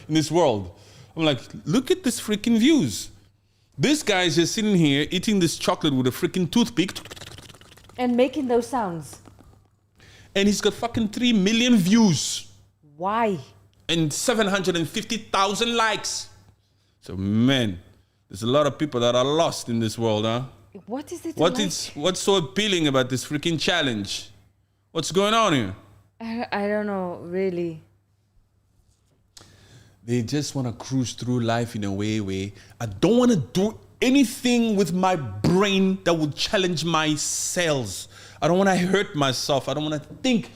in this world. I'm like, look at this freaking views. This guy is just sitting here eating this chocolate with a freaking toothpick. And making those sounds. And he's got fucking 3 million views. Why? And 750,000 likes. So, man, there's a lot of people that are lost in this world, huh? What is it? What's so appealing about this freaking challenge? What's going on here? I don't know, really. They just want to cruise through life in a way I don't want to do anything with my brain that would challenge my cells. I don't want to hurt myself. I don't want to think.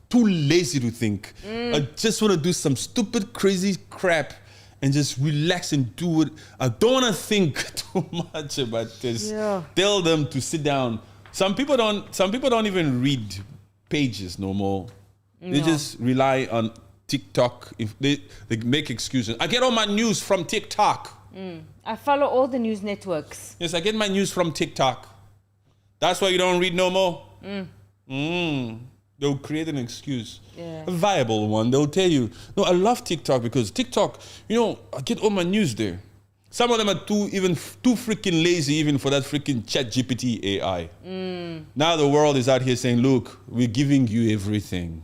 Too lazy to think. I just want to do some stupid, crazy crap and just relax and do it. I don't want to think too much about this. Yeah. Tell them to sit down. Some people don't even read pages no more. They just rely on TikTok. If they make excuses. I get all my news from TikTok. I follow all the news networks. Yes, I get my news from TikTok. That's why you don't read no more. They'll create an excuse, Yeah. a viable one. They'll tell you, no, I love TikTok because TikTok, I get all my news there. Some of them are too freaking lazy even for that freaking ChatGPT AI. Now the world is out here saying, look, we're giving you everything.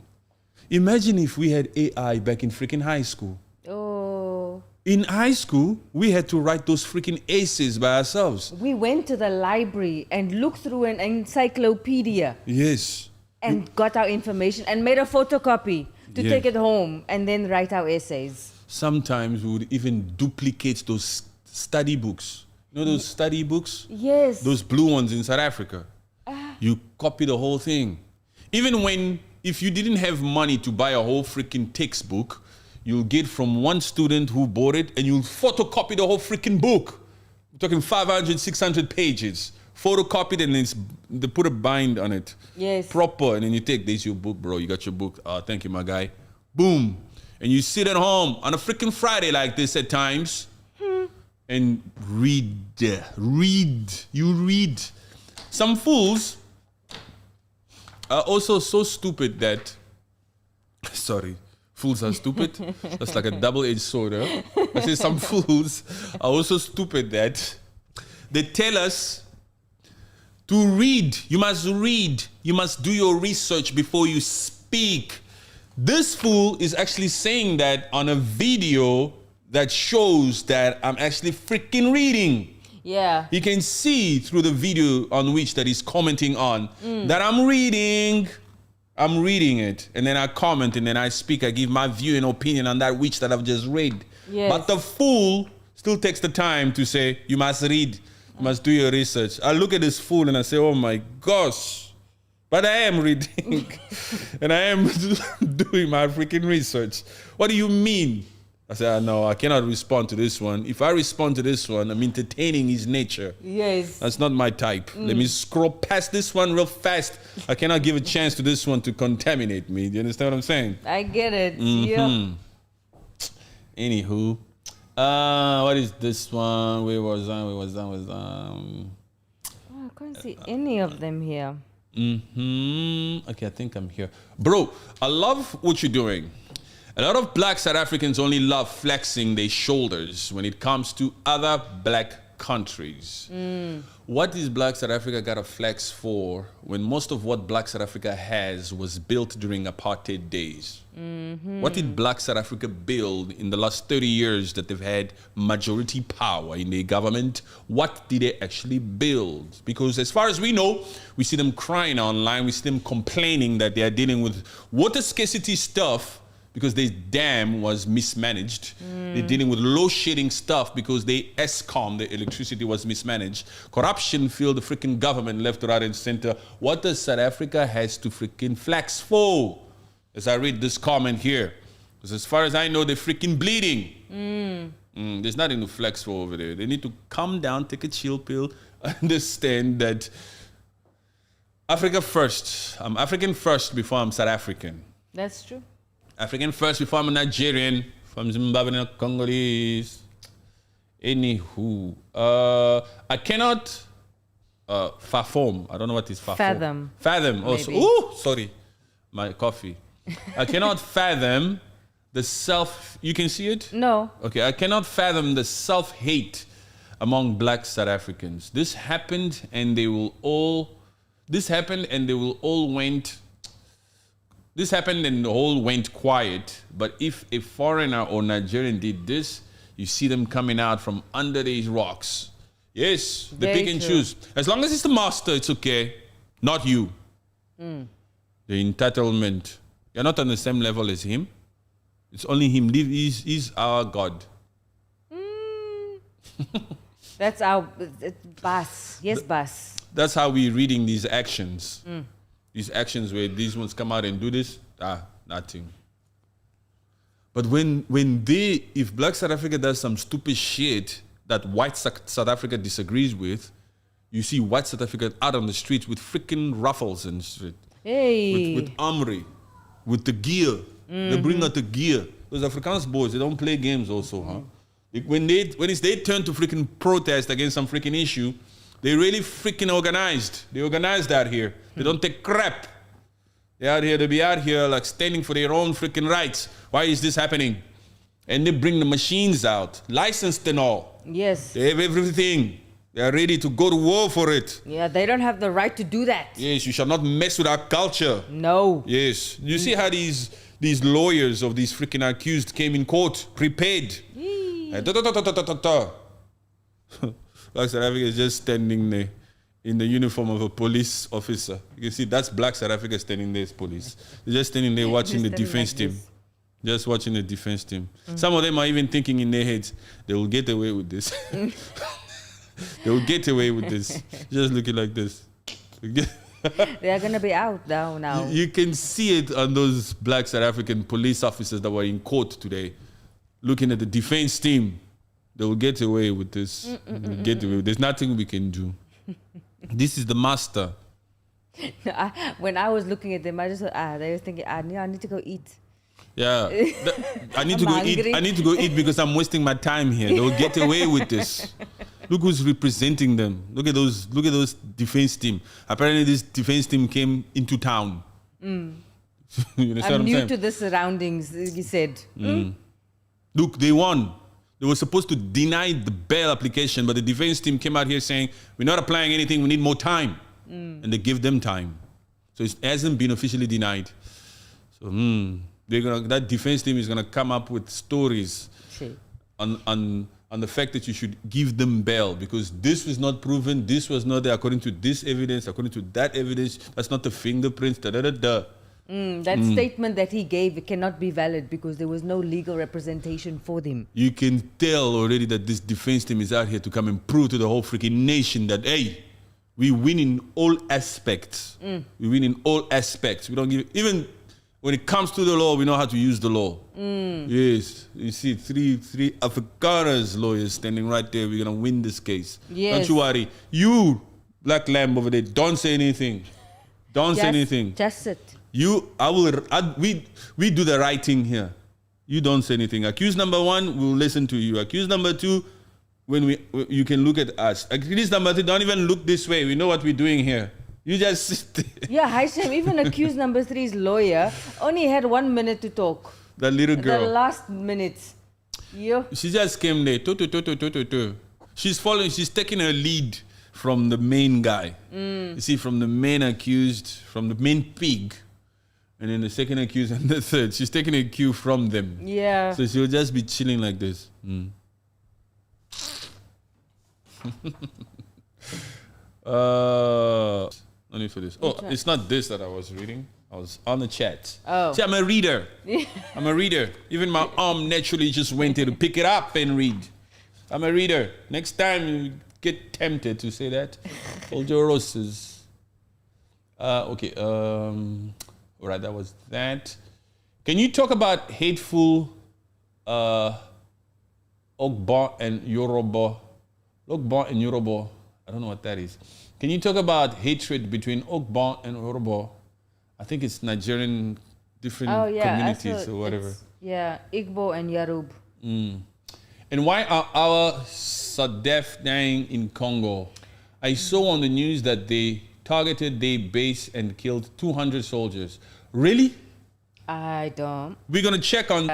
Imagine if we had AI back in freaking high school. Oh. In high school, we had to write those freaking essays by ourselves. We went to the library and looked through an encyclopedia. Yes. And got our information and made a photocopy to Yeah. take it home and then write our essays. Sometimes we would even duplicate those study books You know those study books? Yes. Those blue ones in South Africa. You copy the whole thing. Even if you didn't have money to buy a whole freaking textbook, you'll get from one student who bought it and you'll photocopy the whole freaking book. We're talking 500, 600 pages. Photocopied and they put a bind on it. Yes. Proper. And then you take, there's your book, bro. You got your book. Thank you, my guy. Boom. And you sit at home on a freaking Friday like this at times and read. You read. Some fools are also so stupid that, sorry, fools are stupid. That's like a double-edged sword. Huh? I say some fools are also stupid that they tell us to read. You must read. You must do your research before you speak. This fool is actually saying that on a video that shows that I'm actually freaking reading. Yeah. You can see through the video on which that he's commenting on that I'm reading it. And then I comment and then I speak. I give my view and opinion on that which that I've just read. Yes. But the fool still takes the time to say, you must read. You must do your research. I look at this fool and I say, oh my gosh. But I am reading and I am doing my freaking research. What do you mean? I said, no, I cannot respond to this one. If I respond to this one, I'm entertaining his nature. Yes. That's not my type. Let me scroll past this one real fast. I cannot give a chance to this one to contaminate me. Do you understand what I'm saying? I get it. Yeah. Anywho, what is this one? Where was I? Oh, I can't see any of them here. Okay, I think I'm here. Bro, I love what you're doing. A lot of black South Africans only love flexing their shoulders when it comes to other black countries. What is black South Africa got to flex for when most of what black South Africa has was built during apartheid days? What did black South Africa build in the last 30 years that they've had majority power in their government? What did they actually build? Because as far as we know, we see them crying online, we see them complaining that they are dealing with water scarcity stuff because their dam was mismanaged. They're dealing with load shedding stuff because the ESCOM, the electricity, was mismanaged. Corruption filled the freaking government left, right, and center. What does South Africa has to freaking flex for? As I read this comment here, because as far as I know, they're freaking bleeding. There's nothing to flex for over there. They need to calm down, take a chill pill, understand that Africa first. I'm African first before I'm South African. That's true. African first before I'm a Nigerian, from Zimbabwe and Congolese. Anywho, I cannot fathom. I don't know what is fathom. Fathom also. Maybe. Ooh, sorry, my coffee. I cannot fathom the you can see it? No. Okay, I cannot fathom the self-hate among black South Africans. This happened and they will all went quiet, but if a foreigner or Nigerian did this, you see them coming out from under these rocks. Yes, they Very pick and true. choose. As long as it's the master, it's okay. Not you. The entitlement. You're not on the same level as him. It's only him. He's our God. That's our boss. Yes, boss. That's how we're reading these actions. These actions where these ones come out and do this, nothing. But if black South Africa does some stupid shit that white South Africa disagrees with, you see white South Africa out on the streets with freaking ruffles and shit. Hey. With armory, with the gear. They bring out the gear. Those Afrikaans boys, they don't play games also, huh? When it's their turn to freaking protest against some freaking issue, they really freaking organized. They organized out here. They don't take crap. They be out here like standing for their own freaking rights. Why is this happening? And they bring the machines out, licensed and all. Yes. They have everything. They are ready to go to war for it. Yeah, they don't have the right to do that. Yes, you shall not mess with our culture. No. Yes. You see how these lawyers of these freaking accused came in court, prepared. Like South Africa is just standing there in the uniform of a police officer. You can see that's black South Africa standing there as police. They're just standing there watching the defense team. Just watching the defense team. Some of them are even thinking in their heads, they will get away with this. They will get away with this. Just looking like this. They are gonna be out now. You can see it on those black South African police officers that were in court today, looking at the defense team. They will get away with this. Get away. There's nothing we can do. This is the master. When I was looking at them, I just thought, they were thinking, I need to go eat. Yeah, I need to go hungry. eat. I need to go eat because I'm wasting my time here. They will get away with this. Look who's representing them. Look at those defense team. Apparently, this defense team came into town. You understand I'm what I'm new saying? to the surroundings, he said. Look, they won. They were supposed to deny the bail application, but the defense team came out here saying, we're not applying anything, we need more time. And they give them time. So it hasn't been officially denied. So that defense team is going to come up with stories on the fact that you should give them bail because this was not proven, this was not there according to this evidence, according to that evidence, that's not the fingerprints, That statement that he gave, it cannot be valid because there was no legal representation for them. You can tell already that this defense team is out here to come and prove to the whole freaking nation that, hey, we win in all aspects. We win in all aspects. We don't give, even when it comes to the law, we know how to use the law. Yes, you see three Afrikaners lawyers standing right there. We're going to win this case. Yes. Don't you worry. You, Black Lamb over there, don't say anything. Don't say anything. Just sit. We do the right thing here. You don't say anything. Accused number 1, we'll listen to you. Accused number 2, you can look at us. Accused number 3, don't even look this way. We know what we're doing here. You just sit there. Yeah, Haisham, even accused number 3's lawyer only had 1 minute to talk. That little girl. The last minute. Yeah. She just came there. She's taking her lead from the main guy. You see, from the main accused, from the main pig. And then the second accused and the third. She's taking a cue from them. Yeah. So she'll just be chilling like this. Only for this. Oh, it's not this that I was reading. I was on the chat. Oh. See, I'm a reader. I'm a reader. Even my arm naturally just went there to pick it up and read. I'm a reader. Next time you get tempted to say that, hold your roses. Okay. All right, that was that. Can you talk about hateful Ogba and Yoruba? Ogba and Yoruba. I don't know what that is. Can you talk about hatred between Ogba and Yoruba? I think it's Nigerian different communities or whatever. Yeah, Igbo and Yarub. And why are our SADF dying in Congo? I saw on the news that they targeted their base and killed 200 soldiers. Really? I don't. We're going to check on...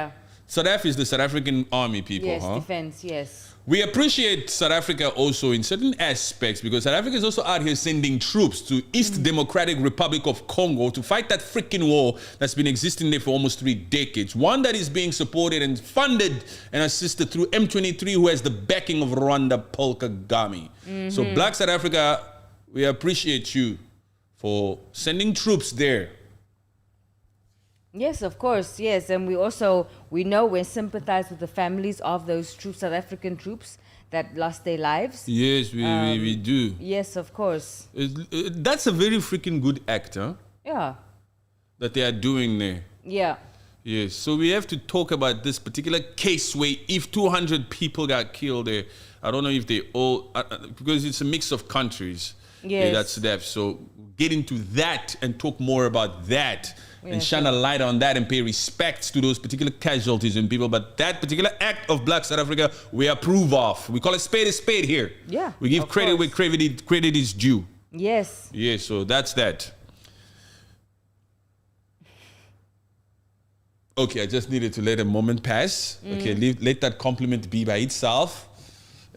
SADF is the South African Army people, Yes, huh? defense, yes. We appreciate South Africa also in certain aspects because South Africa is also out here sending troops to East Democratic Republic of Congo to fight that freaking war that's been existing there for almost 3 decades. One that is being supported and funded and assisted through M23, who has the backing of Rwanda, Paul Kagame. So Black South Africa, we appreciate you for sending troops there. Yes, of course, yes. And we know we sympathize with the families of those troops, South African troops that lost their lives. Yes, we do. Yes, of course. That's a very freaking good act, huh? Yeah. That they are doing there. Yeah. Yes, so we have to talk about this particular case where if 200 people got killed there, I don't know if they all, because it's a mix of countries. Yes. That's that. So get into that and talk more about that. And Yes, shine a light on that and pay respects to those particular casualties and people. But that particular act of Black South Africa, we approve of. We call it a spade here. Yeah, We give of credit course. where credit is due. Yes. Yeah, so that's that. Okay, I just needed to let a moment pass. Okay, let that compliment be by itself.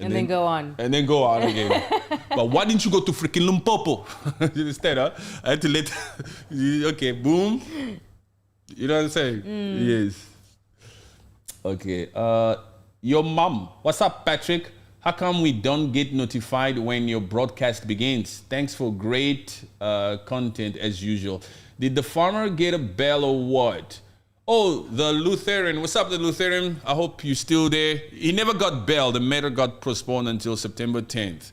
And then go on. And then go on again. But why didn't you go to freaking Limpopo? You understand, huh? I had to let... Okay, boom. You know what I'm saying? Yes. Okay. Your mom. What's up, Patrick? How come we don't get notified when your broadcast begins? Thanks for great content as usual. Did the farmer get a bell or what? Oh, the Lutheran. What's up, the Lutheran? I hope you're still there. He never got bail. The matter got postponed until September 10th.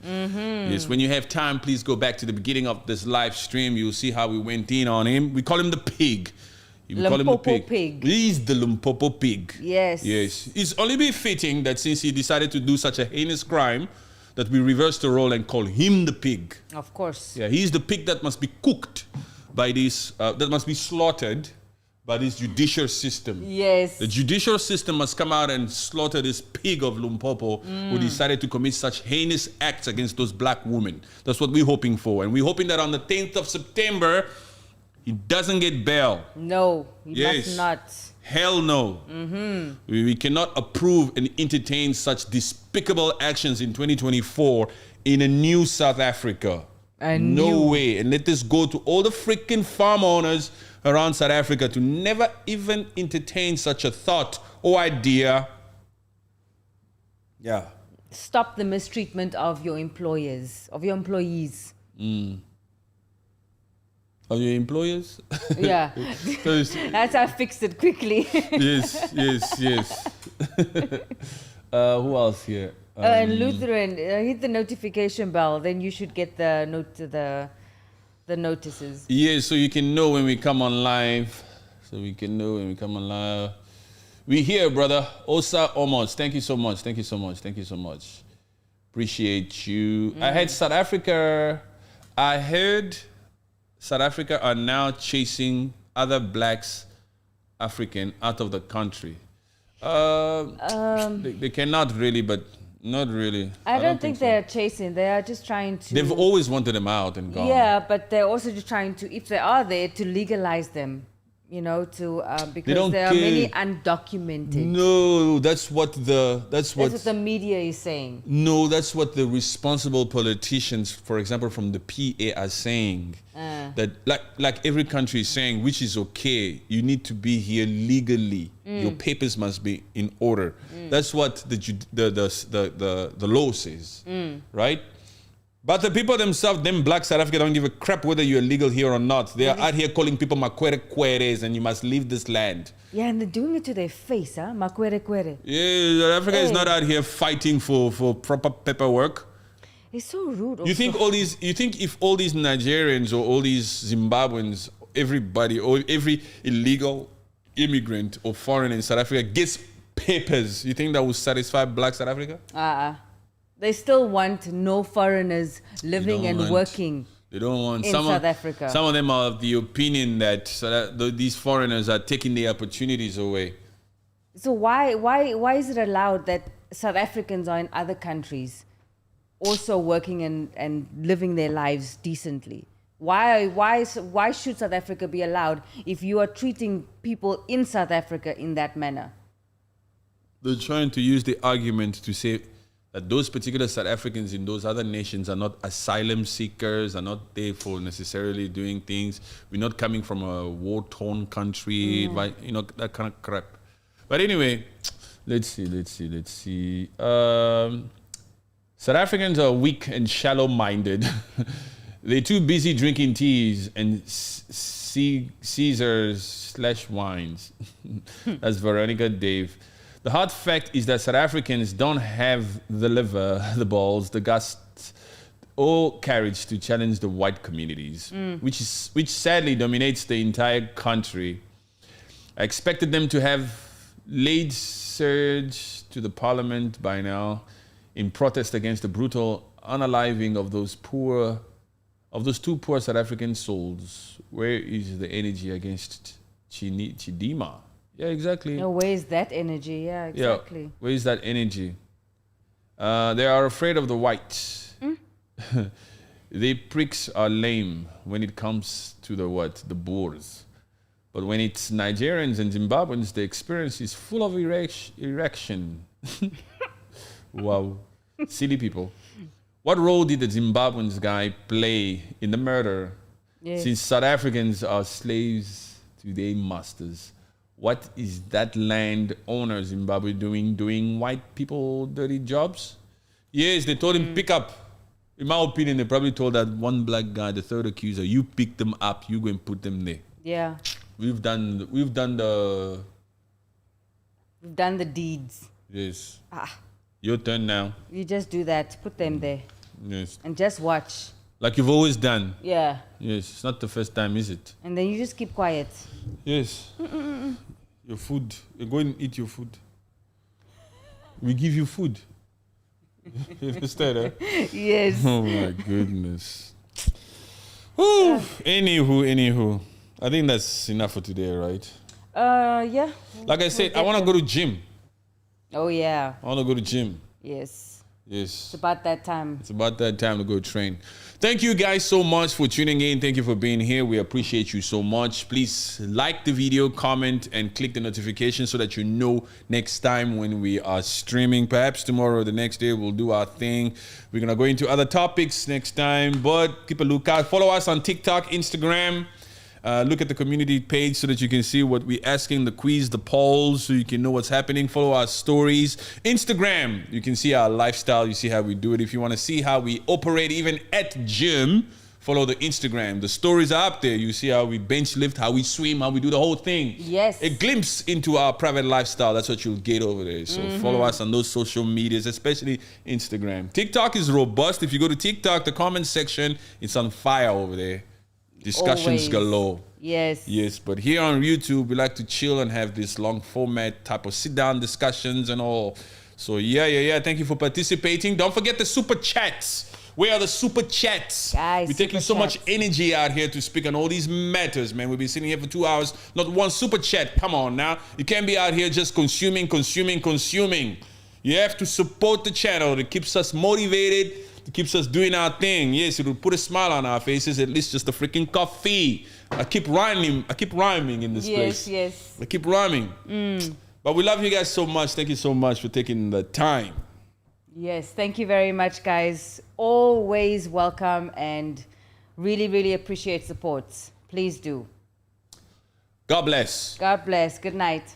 Yes, when you have time, please go back to the beginning of this live stream. You'll see how we went in on him. We call him the pig. We call him the Limpopo pig. He's the Limpopo pig. Yes. Yes. It's only befitting that since he decided to do such a heinous crime, that we reverse the role and call him the pig. Of course. Yeah, he's the pig that must be cooked by this, that must be slaughtered by this judicial system. Yes. The judicial system must come out and slaughter this pig of Limpopo who decided to commit such heinous acts against those black women. That's what we're hoping for. And we're hoping that on the 10th of September, he doesn't get bail. No, he Yes. must not. Hell no. We cannot approve and entertain such despicable actions in 2024 in a new South Africa. No way. And let this go to all the freaking farm owners around South Africa to never even entertain such a thought or idea. Yeah. Stop the mistreatment of your employers, of your employees. Are your employers? Yeah. Those- That's how I fixed it quickly. yes. Who else here? And Lutheran, hit the notification bell, then you should get the the notices. Yeah, so you can know when we come on live. We here, brother. Osa Omos. Thank you so much. Appreciate you. I heard South Africa are now chasing other blacks, African, out of the country. They cannot really, but not really. I don't think they're chasing. They are just trying to. They've always wanted them out and gone. Yeah, but they're also just trying to, if they are there, to legalize them. Because there are many undocumented. No, that's what the media is saying. No, that's what the responsible politicians, for example, from the PA, are saying. That like every country is saying, which is okay. You need to be here legally. Your papers must be in order. That's what the law says, right? But the people themselves, them black South Africa, don't give a crap whether you're legal here or not. They are out here calling people makwere-kweres and you must leave this land. Yeah, and they're doing it to their face, huh? Makwere-kwere. Yeah, South Africa is not out here fighting for proper paperwork. It's so rude. You think if all these Nigerians or all these Zimbabweans, everybody, or every illegal immigrant or foreigner in South Africa gets papers, you think that will satisfy black South Africa? They still want no foreigners living and working. They don't want in South Africa. Some of them are of the opinion that these foreigners are taking the opportunities away. So why is it allowed that South Africans are in other countries also working and living their lives decently? Why should South Africa be allowed if you are treating people in South Africa in that manner? They're trying to use the argument to say that those particular South Africans in those other nations are not asylum seekers, are not there for necessarily doing things. We're not coming from a war-torn country, that kind of crap. But anyway, let's see. South Africans are weak and shallow-minded. They're too busy drinking teas and Caesars/wines. That's Veronica Dave. The hard fact is that South Africans don't have the liver, the balls, the guts, or courage to challenge the white communities, which sadly dominates the entire country. I expected them to have laid surge to the parliament by now in protest against the brutal unaliving of those two poor South African souls. Where is the energy against Chidima? Yeah, exactly. No, where is that energy? Yeah, exactly. Yeah, where is that energy? They are afraid of the whites. They pricks are lame when it comes to the Boers. But when it's Nigerians and Zimbabweans, the experience is full of erection. Wow. Silly people. What role did the Zimbabweans guy play in the murder? Yes. Since South Africans are slaves to their masters. What is that land owner Zimbabwe doing white people dirty jobs? Yes, they told him pick up. In my opinion, they probably told that one black guy, the third accuser, you pick them up, you go and put them there. Yeah. We've done the We've done the deeds. yes. Ah, Your turn now. you just do that. Put them there Yes. and just watch. Like you've always done. Yeah. Yes. It's not the first time, is it? And then you just keep quiet. Yes. Your food. You go and eat your food. We give you food. You understand, huh? Yes. Oh my goodness. Whew. Anywho. I think that's enough for today, right? Yeah. Like I said, I want to go to gym. Oh, yeah. I want to go to gym. Yes. Yes. It's about that time. It's about that time to go train. Thank you guys so much for tuning in. Thank you for being here. We appreciate you so much. Please like the video, comment, and click the notification so that you know next time when we are streaming. Perhaps tomorrow or the next day we'll do our thing. We're going to go into other topics next time, but keep a lookout. Follow us on TikTok, Instagram. Look at the community page so that you can see what we're asking, the quiz, the polls, so you can know what's happening. Follow our stories. Instagram, you can see our lifestyle. You see how we do it. If you want to see how we operate even at gym, follow the Instagram. The stories are up there. You see how we bench lift, how we swim, how we do the whole thing. Yes. A glimpse into our private lifestyle. That's what you'll get over there. So follow us on those social medias, especially Instagram. TikTok is robust. If you go to TikTok, the comment section, it's on fire over there. Discussions Always. galore. Yes. Yes, but here on YouTube, we like to chill and have this long format type of sit-down discussions and all. So yeah. Thank you for participating. Don't forget the super chats. Where are the super chats? Guys, we're taking super so much chats. energy out here to speak on all these matters, man. We've been sitting here for 2 hours, not one super chat. Come on now. You can't be out here just consuming. You have to support the channel. It keeps us motivated. It keeps us doing our thing. Yes, it will put a smile on our faces, at least just a freaking coffee. I keep rhyming in this place. Yes. I keep rhyming. But we love you guys so much. Thank you so much for taking the time. Yes. Thank you very much, guys. Always welcome and really, really appreciate support. Please do. God bless. God bless. Good night.